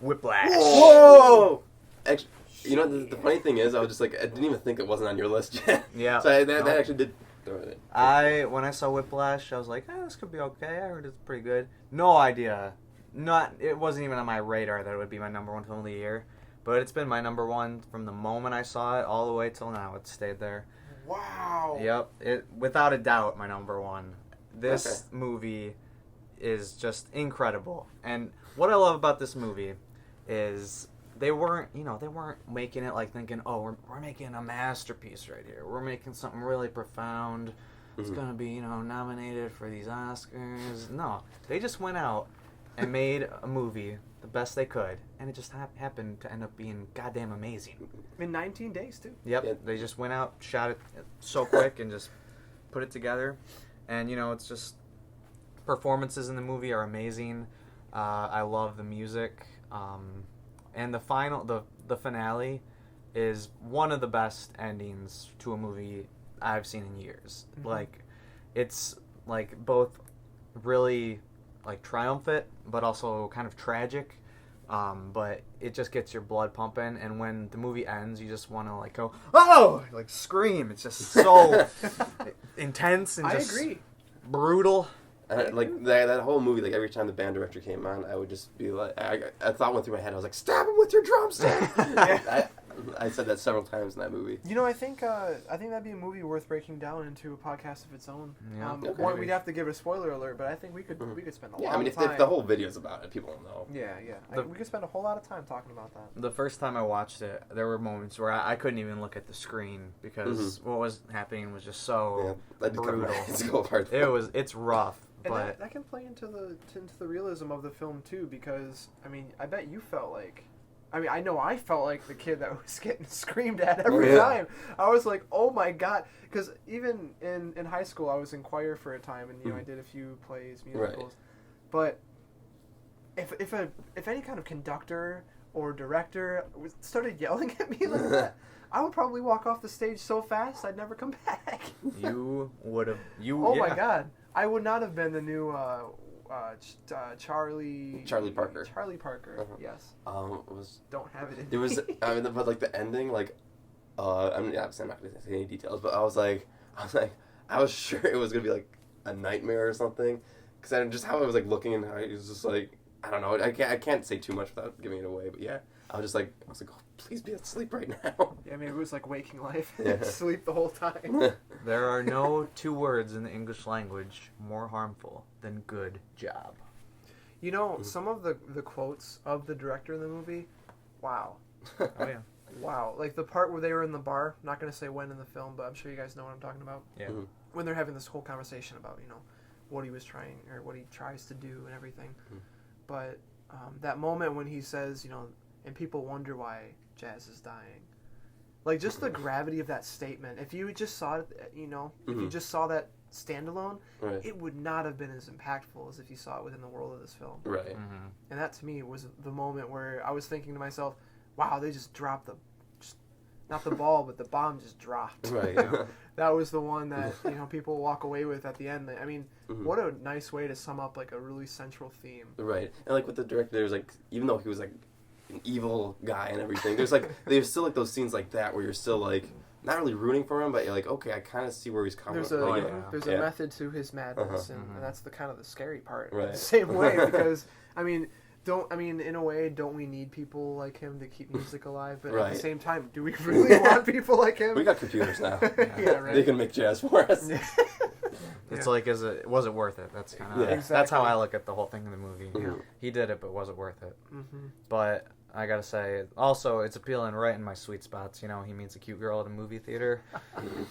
Whiplash. Whoa! Actually, you know, the funny thing is, I was just like, I didn't even think it wasn't on your list yet. Yeah. So that actually did throw it in. When I saw Whiplash, I was like, this could be okay. I heard it's pretty good. No idea. It wasn't even on my radar that it would be my number one film of the year. But it's been my number one from the moment I saw it all the way till now. It stayed there. Wow. Yep. Without a doubt, my number one. This movie is just incredible. And what I love about this movie is they weren't making it like thinking, oh, we're making a masterpiece right here. We're making something really profound. It's going to be, nominated for these Oscars. No. They just went out and made a movie the best they could, and it just happened to end up being goddamn amazing. In 19 days, too. Yep, Yeah. They just went out, shot it so quick, and just put it together. And, it's just... Performances in the movie are amazing. I love the music. And the finale is one of the best endings to a movie I've seen in years. Mm-hmm. Like, it's, like, both really... like triumphant, but also kind of tragic. But it just gets your blood pumping, and when the movie ends, you just want to like go, oh, like scream. It's just so intense and I just agree. brutal. Like that whole movie, like every time the band director came on, I would just be like, a thought went through my head. I was like, stab him with your drumstick. I said that several times in that movie. I think that'd be a movie worth breaking down into a podcast of its own. Yeah. Okay. We'd have to give a spoiler alert, but I think we could spend a lot I mean, of time. if the whole video's about it, people will know. Yeah. We could spend a whole lot of time talking about that. The first time I watched it, there were moments where I couldn't even look at the screen because what was happening was just so brutal. It's rough. And But that can play into the realism of the film too, because I mean, I bet you felt like, I know I felt like the kid that was getting screamed at every time. I was like, oh my god, because even in high school I was in choir for a time, and I did a few plays, musicals, but if any kind of conductor or director started yelling at me like that, I would probably walk off the stage so fast I'd never come back. back. You would have. Oh my god. I would not have been the new Charlie Parker. Charlie Parker. Uh-huh. Yes. Was Don't have it in it was but like the ending, like I mean, obviously I'm not gonna say any details, but I was sure it was gonna be like a nightmare or something, because I just how I was like looking and how it was just like I don't know, I can't say too much without giving it away, but yeah, I was like oh, please be asleep right now. Yeah, maybe it was like waking life. Yeah. Sleep the whole time. There are no two words in the English language more harmful than good job. You know, some of the quotes of the director of the movie, wow. Oh yeah. Wow. Like the part where they were in the bar, not going to say when in the film, but I'm sure you guys know what I'm talking about. Yeah. Mhm. When they're having this whole conversation about, what he was trying, or what he tries to do and everything. Mhm. But that moment when he says, and people wonder why jazz is dying. Like, just the gravity of that statement. If you just saw it, if you just saw that standalone, Right. it would not have been as impactful as if you saw it within the world of this film. Right. Mm-hmm. And that, to me, was the moment where I was thinking to myself, wow, they just dropped not the ball, but the bomb just dropped. Right. That was the one that, people walk away with at the end. I mean, Mhm. what a nice way to sum up, like, a really central theme. Right. And like with the director, there's like even though he was like an evil guy and everything, there's still like those scenes like that where you're still like not really rooting for him, but you're like, okay, I kind of see where he's coming There's from. a Like, yeah. there's Yeah. a method to his madness, Uh-huh. and that's the kind of the scary part. Right. The same way, because in a way, don't we need people like him to keep music alive? But at Right. the same time, do we really want people like him? we got computers now. Yeah, right. They can make jazz for us. It's Yeah. like, was it worth it? That's kind of Yeah. that's how I look at the whole thing in the movie. Mhm. He did it, but was it worth it? Mm-hmm. But I gotta say, also it's appealing right in my sweet spots. He meets a cute girl at a movie theater.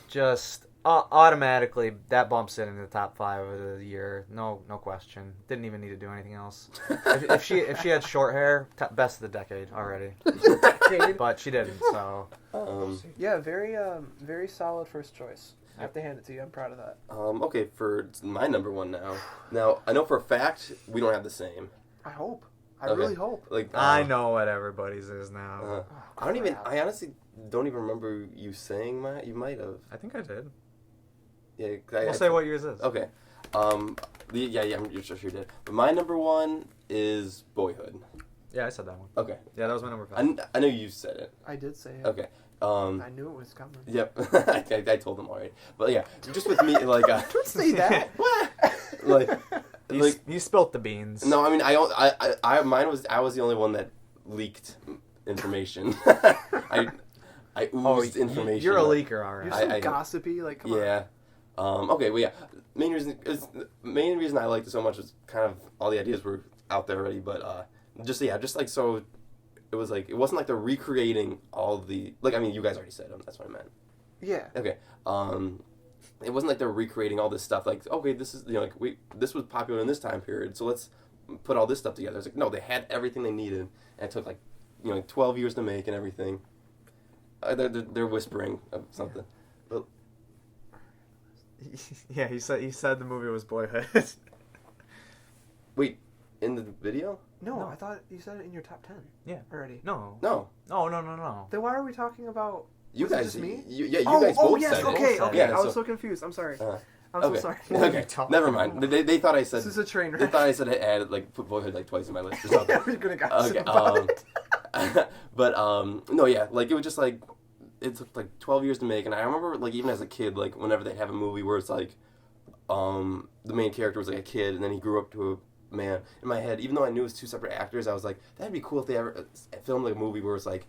Just automatically that bumps it into the top 5 of the year. No question. Didn't even need to do anything else. if she had short hair, best of the decade already. But she didn't. So Yeah, very solid first choice. I have to hand it to you. I'm proud of that. Okay, for my number one now. Now I know for a fact we don't have the same. I hope. I Okay. really hope. Like I know what everybody's is now. Oh, I don't even. crap. I honestly don't even remember you saying my. You might have. I think I did. Yeah. We'll say what yours is. Okay. Yeah. I'm sure you did. But my number one is Boyhood. Yeah, I said that one. Okay. Yeah, that was my number 5. I know you said it. I did say it. Okay. I knew it was coming. Yep. I told them already. But yeah, just with me, like. Don't say that. What? Like. You spilt the beans. No, I mean, I was the only one that leaked information. I oozed information. You're a leaker, all You're right. so gossipy. Like, come on. Yeah. Okay. Well, yeah. Main reason I liked it so much was kind of all the ideas were out there already, but just like so, it was like it wasn't like they're recreating all the like. I mean, you guys already said them. That's what I meant. Yeah. Okay. It wasn't like they're recreating all this stuff. Like, okay, this is this was popular in this time period, so let's put all this stuff together. It's like no, they had everything they needed, and it took like 12 years to make and everything. They're whispering of something. But, Yeah, he said the movie was Boyhood. wait, in the video? No, No. I thought you said it in your top 10. Yeah. Already. No. No, No. Then why are we talking about? you Was it guys. just me? You guys both yes, said okay, it. okay. Yeah, I was so- so confused. I'm sorry. Uh, I'm okay. so sorry. What are you Okay, talking never mind. about? They thought I said. This is a train They wreck. thought I said I added like put Boyhood like twice in my list or something. We're gonna gossip Okay, about it. but no, yeah, like it was just like it took like 12 years to make, and I remember like even as a kid, like whenever they have a movie where it's like the main character was like a kid and then he grew up to a man. In my head, even though I knew it was 2 separate actors, I was like, that'd be cool if they ever filmed like a movie where it's like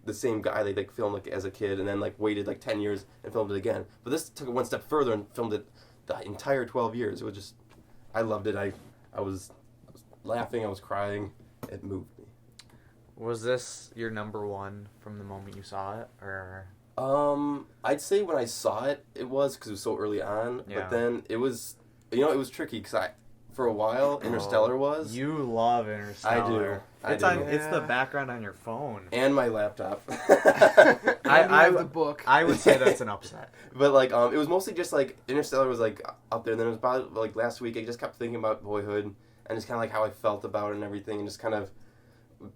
the same guy they like filmed like as a kid and then like waited like 10 years and filmed it again. But this took it one step further and filmed it the entire 12 years. It was just, I loved it. I was laughing, I was crying. It moved me. Was this your number one from the moment you saw it, or? I'd say when I saw it, it was because it was so early on. Yeah. But then it was, it was tricky because for a while, Interstellar was. You love Interstellar. I It's do. on. It's the Yeah. background on your phone. And my laptop. I I- have the book. I would say that's an upset. But like, it was mostly just like Interstellar was like up there. And then it was about like last week. I just kept thinking about Boyhood and just kind of like how I felt about it and everything, and just kind of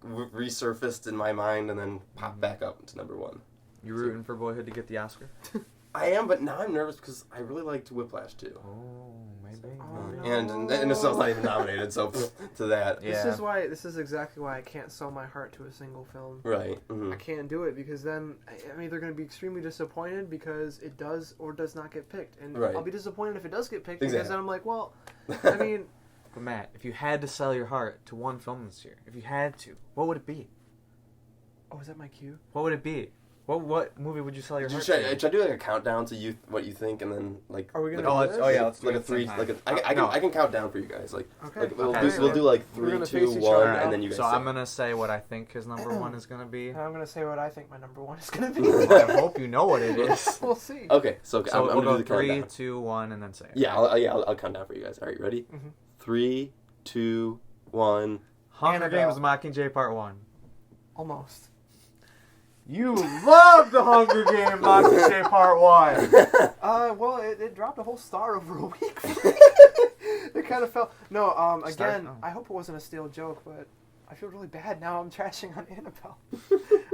resurfaced in my mind and then popped back up to number one. You rooting for Boyhood to get the Oscar? I am, but now I'm nervous because I really liked Whiplash too. Oh, maybe. Oh, And this one's not even nominated, so to that. Yeah. This is exactly why I can't sell my heart to a single film. Right. I can't do it because then I'm either going to be extremely disappointed because it does or does not get picked, and Right. I'll be disappointed if it does get picked Exactly. because then I'm like, well, I mean, But Matt, if you had to sell your heart to one film this year, if you had to, what would it be? oh, is that my cue? What would it be? What movie would you sell your heart Should to? I do like a countdown to what you think, and then like Are we gonna? Oh, do let's, this? oh yeah, let's do like it a three, sometime. like a, No. I can count down for you guys. Like, Okay. like we'll, Okay. do, we'll do like We're 3, gonna 2, face each 1, other and now. then you guys. So say. I'm gonna say what I think his number one is gonna be. And I'm going to say what I think my number one is going to Well, be. I hope you know what it is. We'll see. Okay, so, So I'm we'll gonna go do the 3, countdown. 2, 1, and then say it. Yeah, I'll count down for you guys. All right, ready? Mhm. 3, 2, 1. Hunger Annabelle. Games Mockingjay Part 1. Almost. You love the Hunger Games Mockingjay Part 1. Well, it dropped a whole star over a week. It kind of fell. No, again, Oh. I hope it wasn't a stale joke, but I feel really bad now. I'm trashing on Annabelle.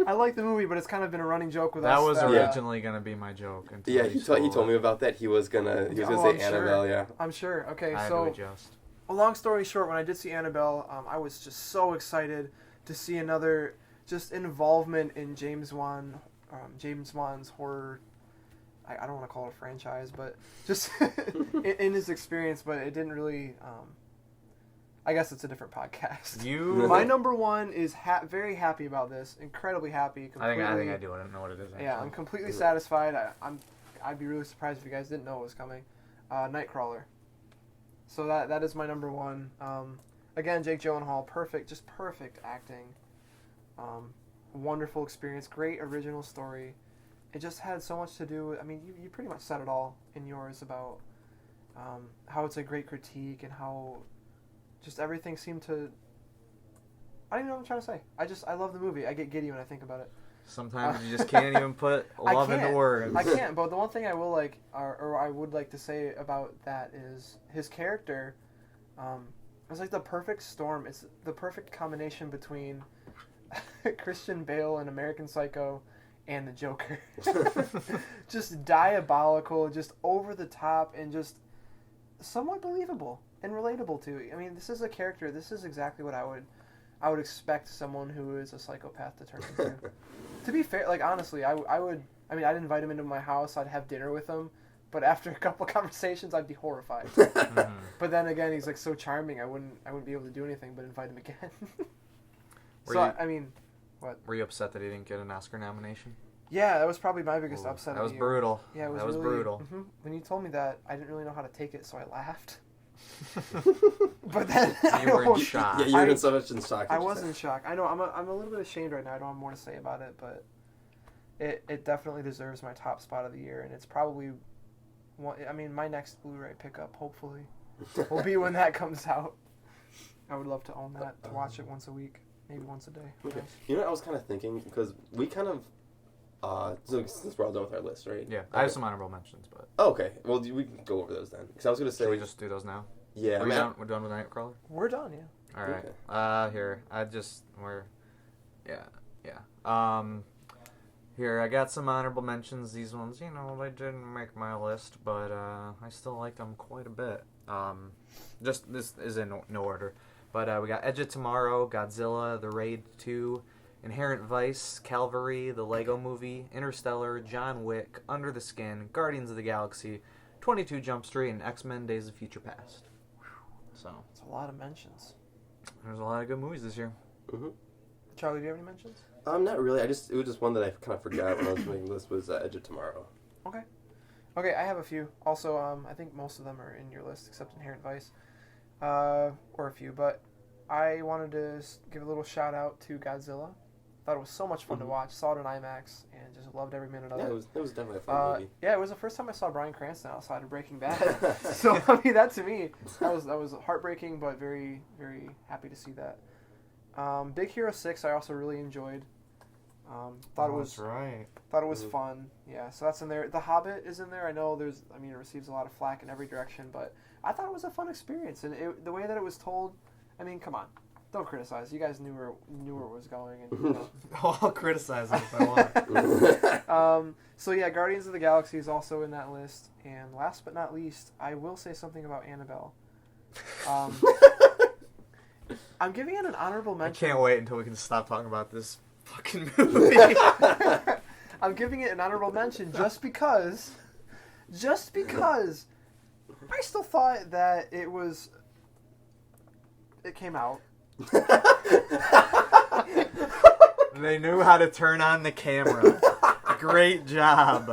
I like the movie, but it's kind of been a running joke with That us. was Yeah. originally gonna be my joke. Until Yeah, you he stole told me it. about that. He was gonna I'm say sure. Annabelle. Yeah. I'm sure. Okay, I had to so adjust. a long story short, when I did see Annabelle, I was just so excited to see another just involvement in James Wan's horror. I don't want to call it a franchise, but just in his experience. But it didn't really. I guess it's a different podcast. My number one is very happy about this. Incredibly happy. I think I do. I don't know what it is. Actually. Yeah, I'm completely satisfied. I'd be really surprised if you guys didn't know it was coming. Nightcrawler. So that is my number one. Again, Jake Gyllenhaal, just perfect acting. Wonderful experience, great original story. It just had so much to do with, I mean, you pretty much said it all in yours about how it's a great critique and how just everything seemed to, I don't even know what I'm trying to say. I love the movie. I get giddy when I think about it. Sometimes you just can't even put love into words. I can't, but the one thing I will like, or I would like to say about that is his character. It's like the perfect storm. It's the perfect combination between Christian Bale and American Psycho and the Joker. Just diabolical, just over the top, and just somewhat believable and relatable too. I mean, this is a character. This is exactly what I would expect someone who is a psychopath to turn into. To be fair, like honestly, I would. I mean, I'd invite him into my house. I'd have dinner with him. But after a couple of conversations, I'd be horrified. Mhm. But then again, he's like so charming. I wouldn't be able to do anything but invite him again. Were So you- I mean, Were you upset that he didn't get an Oscar nomination? yeah, that was probably my biggest Ooh, upset. That of was the year. brutal. Yeah, it was that was really, brutal. Mhm. When you told me that, I didn't really know how to take it, so I laughed. But then You were in shock. Yeah, you were in so much in shock. I was in shock. I know. I'm a little bit ashamed right now. I don't have more to say about it, but it definitely deserves my top spot of the year, and it's probably one. I mean, my next Blu-ray pickup, hopefully, will be when that comes out. I would love to own that, to watch it once a week, maybe once a day. Who Okay. knows? You know what I was kind of thinking? Because we kind of, so since we're all done with our list, right? Yeah, I have some honorable mentions, but Oh, okay. Well, we can go over those then. Because I was going to say, should we just do those now? yeah, We're done with Nightcrawler? We're done, yeah. All right. Okay. Here. Here, I got some honorable mentions. These ones, you know, they didn't make my list, but I still like them quite a bit. Just, this is in no order. But we got Edge of Tomorrow, Godzilla, The Raid 2, Inherent Vice, Calvary, The Lego Movie, Interstellar, John Wick, Under the Skin, Guardians of the Galaxy, 22 Jump Street, and X-Men Days of Future Past. So, It's a lot of mentions. there's a lot of good movies this year. Mm-hmm. Charlie, do you have any mentions? Not really. It was just one that I kind of forgot when I was making the list was Edge of Tomorrow. Okay, I have a few. Also, I think most of them are in your list except Inherent Vice, or a few. But I wanted to give a little shout out to Godzilla. Thought it was so much fun to Mhm. watch. Saw it in IMAX and just loved every minute of Yeah, it. it was definitely a fun movie. Yeah, it was the first time I saw Bryan Cranston outside of Breaking Bad. So I mean, that to me, that was heartbreaking, but very, very happy to see that. Big Hero 6, I also really enjoyed. Thought it was right. Thought it was Mhm. fun. Yeah, so that's in there. The Hobbit is in there. I know it receives a lot of flack in every direction, but I thought it was a fun experience. And the way that it was told, I mean, come on. Don't criticize. You guys knew where it was going, and you know. I'll criticize it if I want. So yeah, Guardians of the Galaxy is also in that list. And last but not least, I will say something about Annabelle. I'm giving it an honorable I mention. can't wait until we can stop talking about this fucking movie. I'm giving it an honorable mention just because I still thought that it came out. They knew how to turn on the camera. Great job.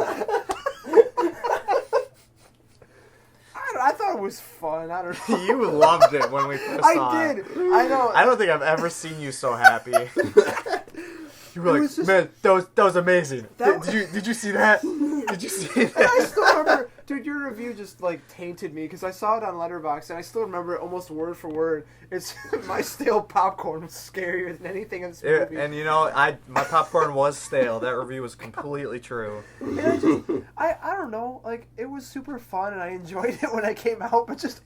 I thought it was fun. I don't know. You loved it when we first saw I it. did. I know. I don't think I've ever seen you so happy. You were It like, was just- man, that was amazing. That Did you see that? Did you see And I that? still remember, dude, your review just like tainted me because I saw it on Letterboxd and I still remember it almost word for word. It's my stale popcorn was scarier than anything in this movie. And you know, my popcorn was stale. That review was completely true. And I don't know, like it was super fun and I enjoyed it when I came out, but just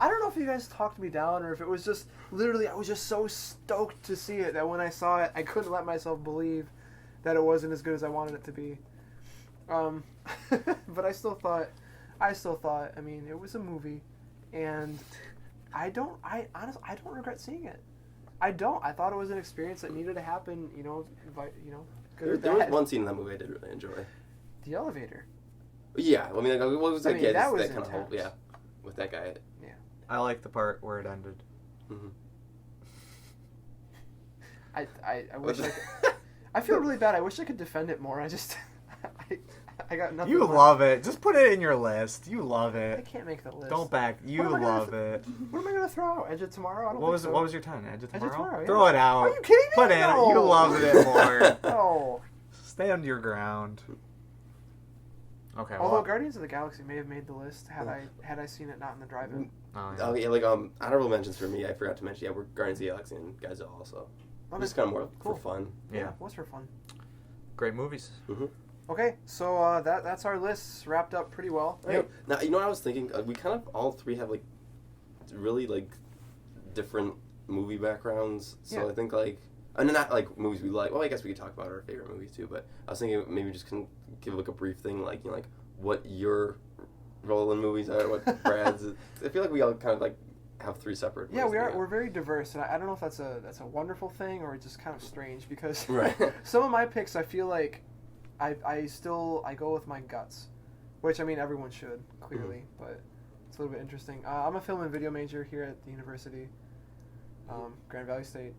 I don't know if you guys talked me down or if it was just literally I was just so stoked to see it that when I saw it I couldn't let myself believe that it wasn't as good as I wanted it to be. But I still thought, I mean, it was a movie, and I honestly don't regret seeing it. I don't. I thought it was an experience that needed to happen, good or There was bad. one scene in that movie I did really enjoy. The elevator. Yeah, I mean, like, what was that? I mean, Yeah, that was that kind of whole, intense. yeah, with that guy. I like the part where it ended. Mm-hmm. I wish I could. I feel really bad. I wish I could defend it more. I just, I got nothing. You left. love it. Just put it in your list. You love I it. can't make the list. Don't back. You What am I gonna love it. What am I gonna throw out? Edge of Tomorrow? I don't What think was so. what was your 10? Edge of Edge Tomorrow? of Tomorrow, yeah. Throw it out. Are you kidding me? Put in. No. You loved it more. No. Stand your ground. Okay. Although Well, Guardians of the Galaxy may have made the list had I seen it not in the drive-in. oh, yeah. Oh yeah, like honorable mentions for me. I forgot to mention. Yeah, we're Guardians of the Galaxy and Godzilla also. Okay. Just kind of more Cool. for fun. Yeah. What's for fun? Great movies. Okay, so that's our lists wrapped up pretty well. Right. Now, you know what I was thinking? We kind of all three have like really like different movie backgrounds. So Yeah. I think like, and not like movies we like. Well, I guess we could talk about our favorite movies too. But I was thinking maybe just can give like a brief thing, like like what your role in movies are, what Brad's. I feel like we all kind of like have three separate. Yeah, ways we to are. go. We're very diverse, and I don't know if that's a wonderful thing or just kind of strange because Right. some of my picks I feel like I go with my guts, which I mean everyone should clearly, but it's a little bit interesting. I'm a film and video major here at the university, Grand Valley State.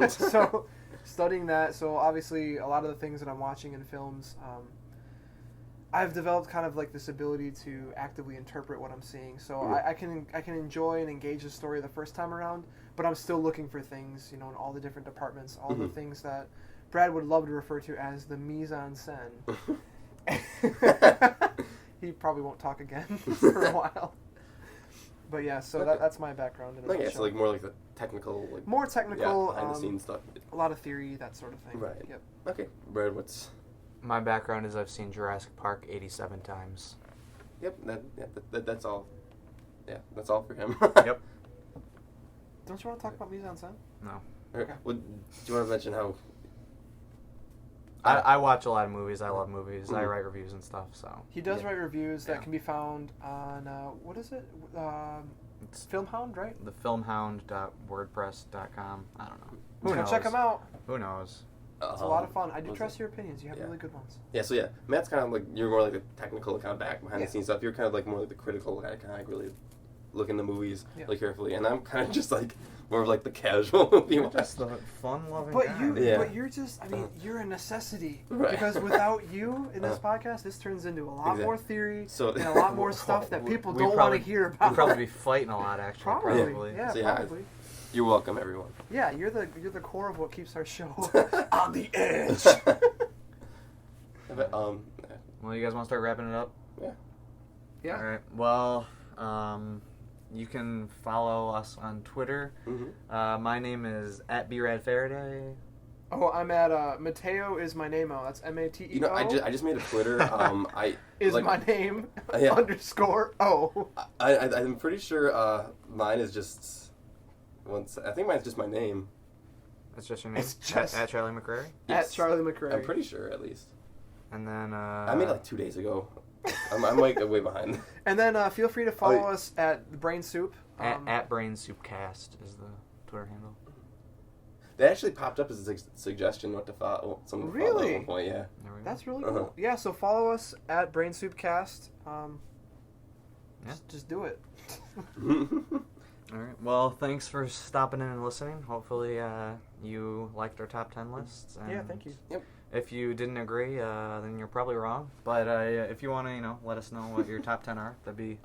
So studying that, so obviously a lot of the things that I'm watching in films, I've developed kind of like this ability to actively interpret what I'm seeing. So I can enjoy and engage the story the first time around, but I'm still looking for things, in all the different departments, all the things that Brad would love to refer to as the mise en scène. He probably won't talk again for a while. But yeah, so Okay. that's my background. In a Okay, nutshell. so like more like the technical, like More technical, behind the scenes stuff. a lot of theory, that sort of thing. Right. Yep. Okay, Brad, what's? My background is I've seen Jurassic Park 87 times. Yep, that's all. Yeah, that's all for him. Yep. Don't you want to talk about mise en scène? No. Okay. Well, do you want to mention how? I watch a lot of movies. I love movies. I Mhm. write reviews and stuff. So He does Yeah. write reviews that Yeah. can be found on what is it? it's Filmhound, right? thefilmhound.wordpress.com. I don't know. Who Go knows? check them out. Who knows? It's a lot of fun. I do was trust it? your opinions. You have Yeah. really good ones. Yeah, so yeah, Matt's kind of like you're more like the technical kind of behind Yeah. the scenes stuff. You're kind of like more like the critical kind of like really look into movies Yeah. like carefully, and I'm kind of just like more of like the casual movie You're watch. just a fun-loving But guy. Yeah. but you're just. I mean, you're a necessity Right. because without you in this podcast, this turns into a lot Exactly. more theory So- and a lot more stuff that people We don't want probably- to hear about. We'd probably be fighting a lot, actually. Probably. Probably. Yeah, So, yeah, probably. You're welcome, everyone. Yeah, you're the core of what keeps our show on the edge. But, Well, you guys want to start wrapping it up? Yeah. All right. Well, you can follow us on Twitter. Mhm. My name is @BRadFaraday. Oh, I'm at Mateo is my name. That's Mateo. You know, I just made a Twitter. I is like, my name yeah. _O. I'm pretty sure mine is just once. I think mine's just my name. That's just your name? It's just- At Charlie McCrary? At Charlie McCrary. I'm pretty sure, at least. And then, I made it like 2 days ago. I'm like way behind. And then feel free to follow us at the Brain Soup. at Brain Soupcast is the Twitter handle. That actually popped up as a suggestion what to follow. Someone to follow Really? at one point, yeah. There we go. That's really cool. Uh-huh. Yeah, so follow us at Brain Soup Cast. Yeah. Just do it. All right. Well, thanks for stopping in and listening. Hopefully, you liked our top 10 lists. And Yeah, thank you. Yep. If you didn't agree, then you're probably wrong. But if you want to, let us know what your top 10 are. That'd be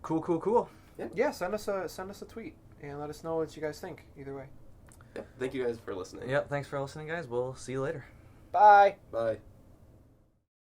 cool. Yeah, send us a tweet and let us know what you guys think. Either way. Yep. Thank you guys for listening. Yep. Thanks for listening, guys. We'll see you later. Bye. Bye.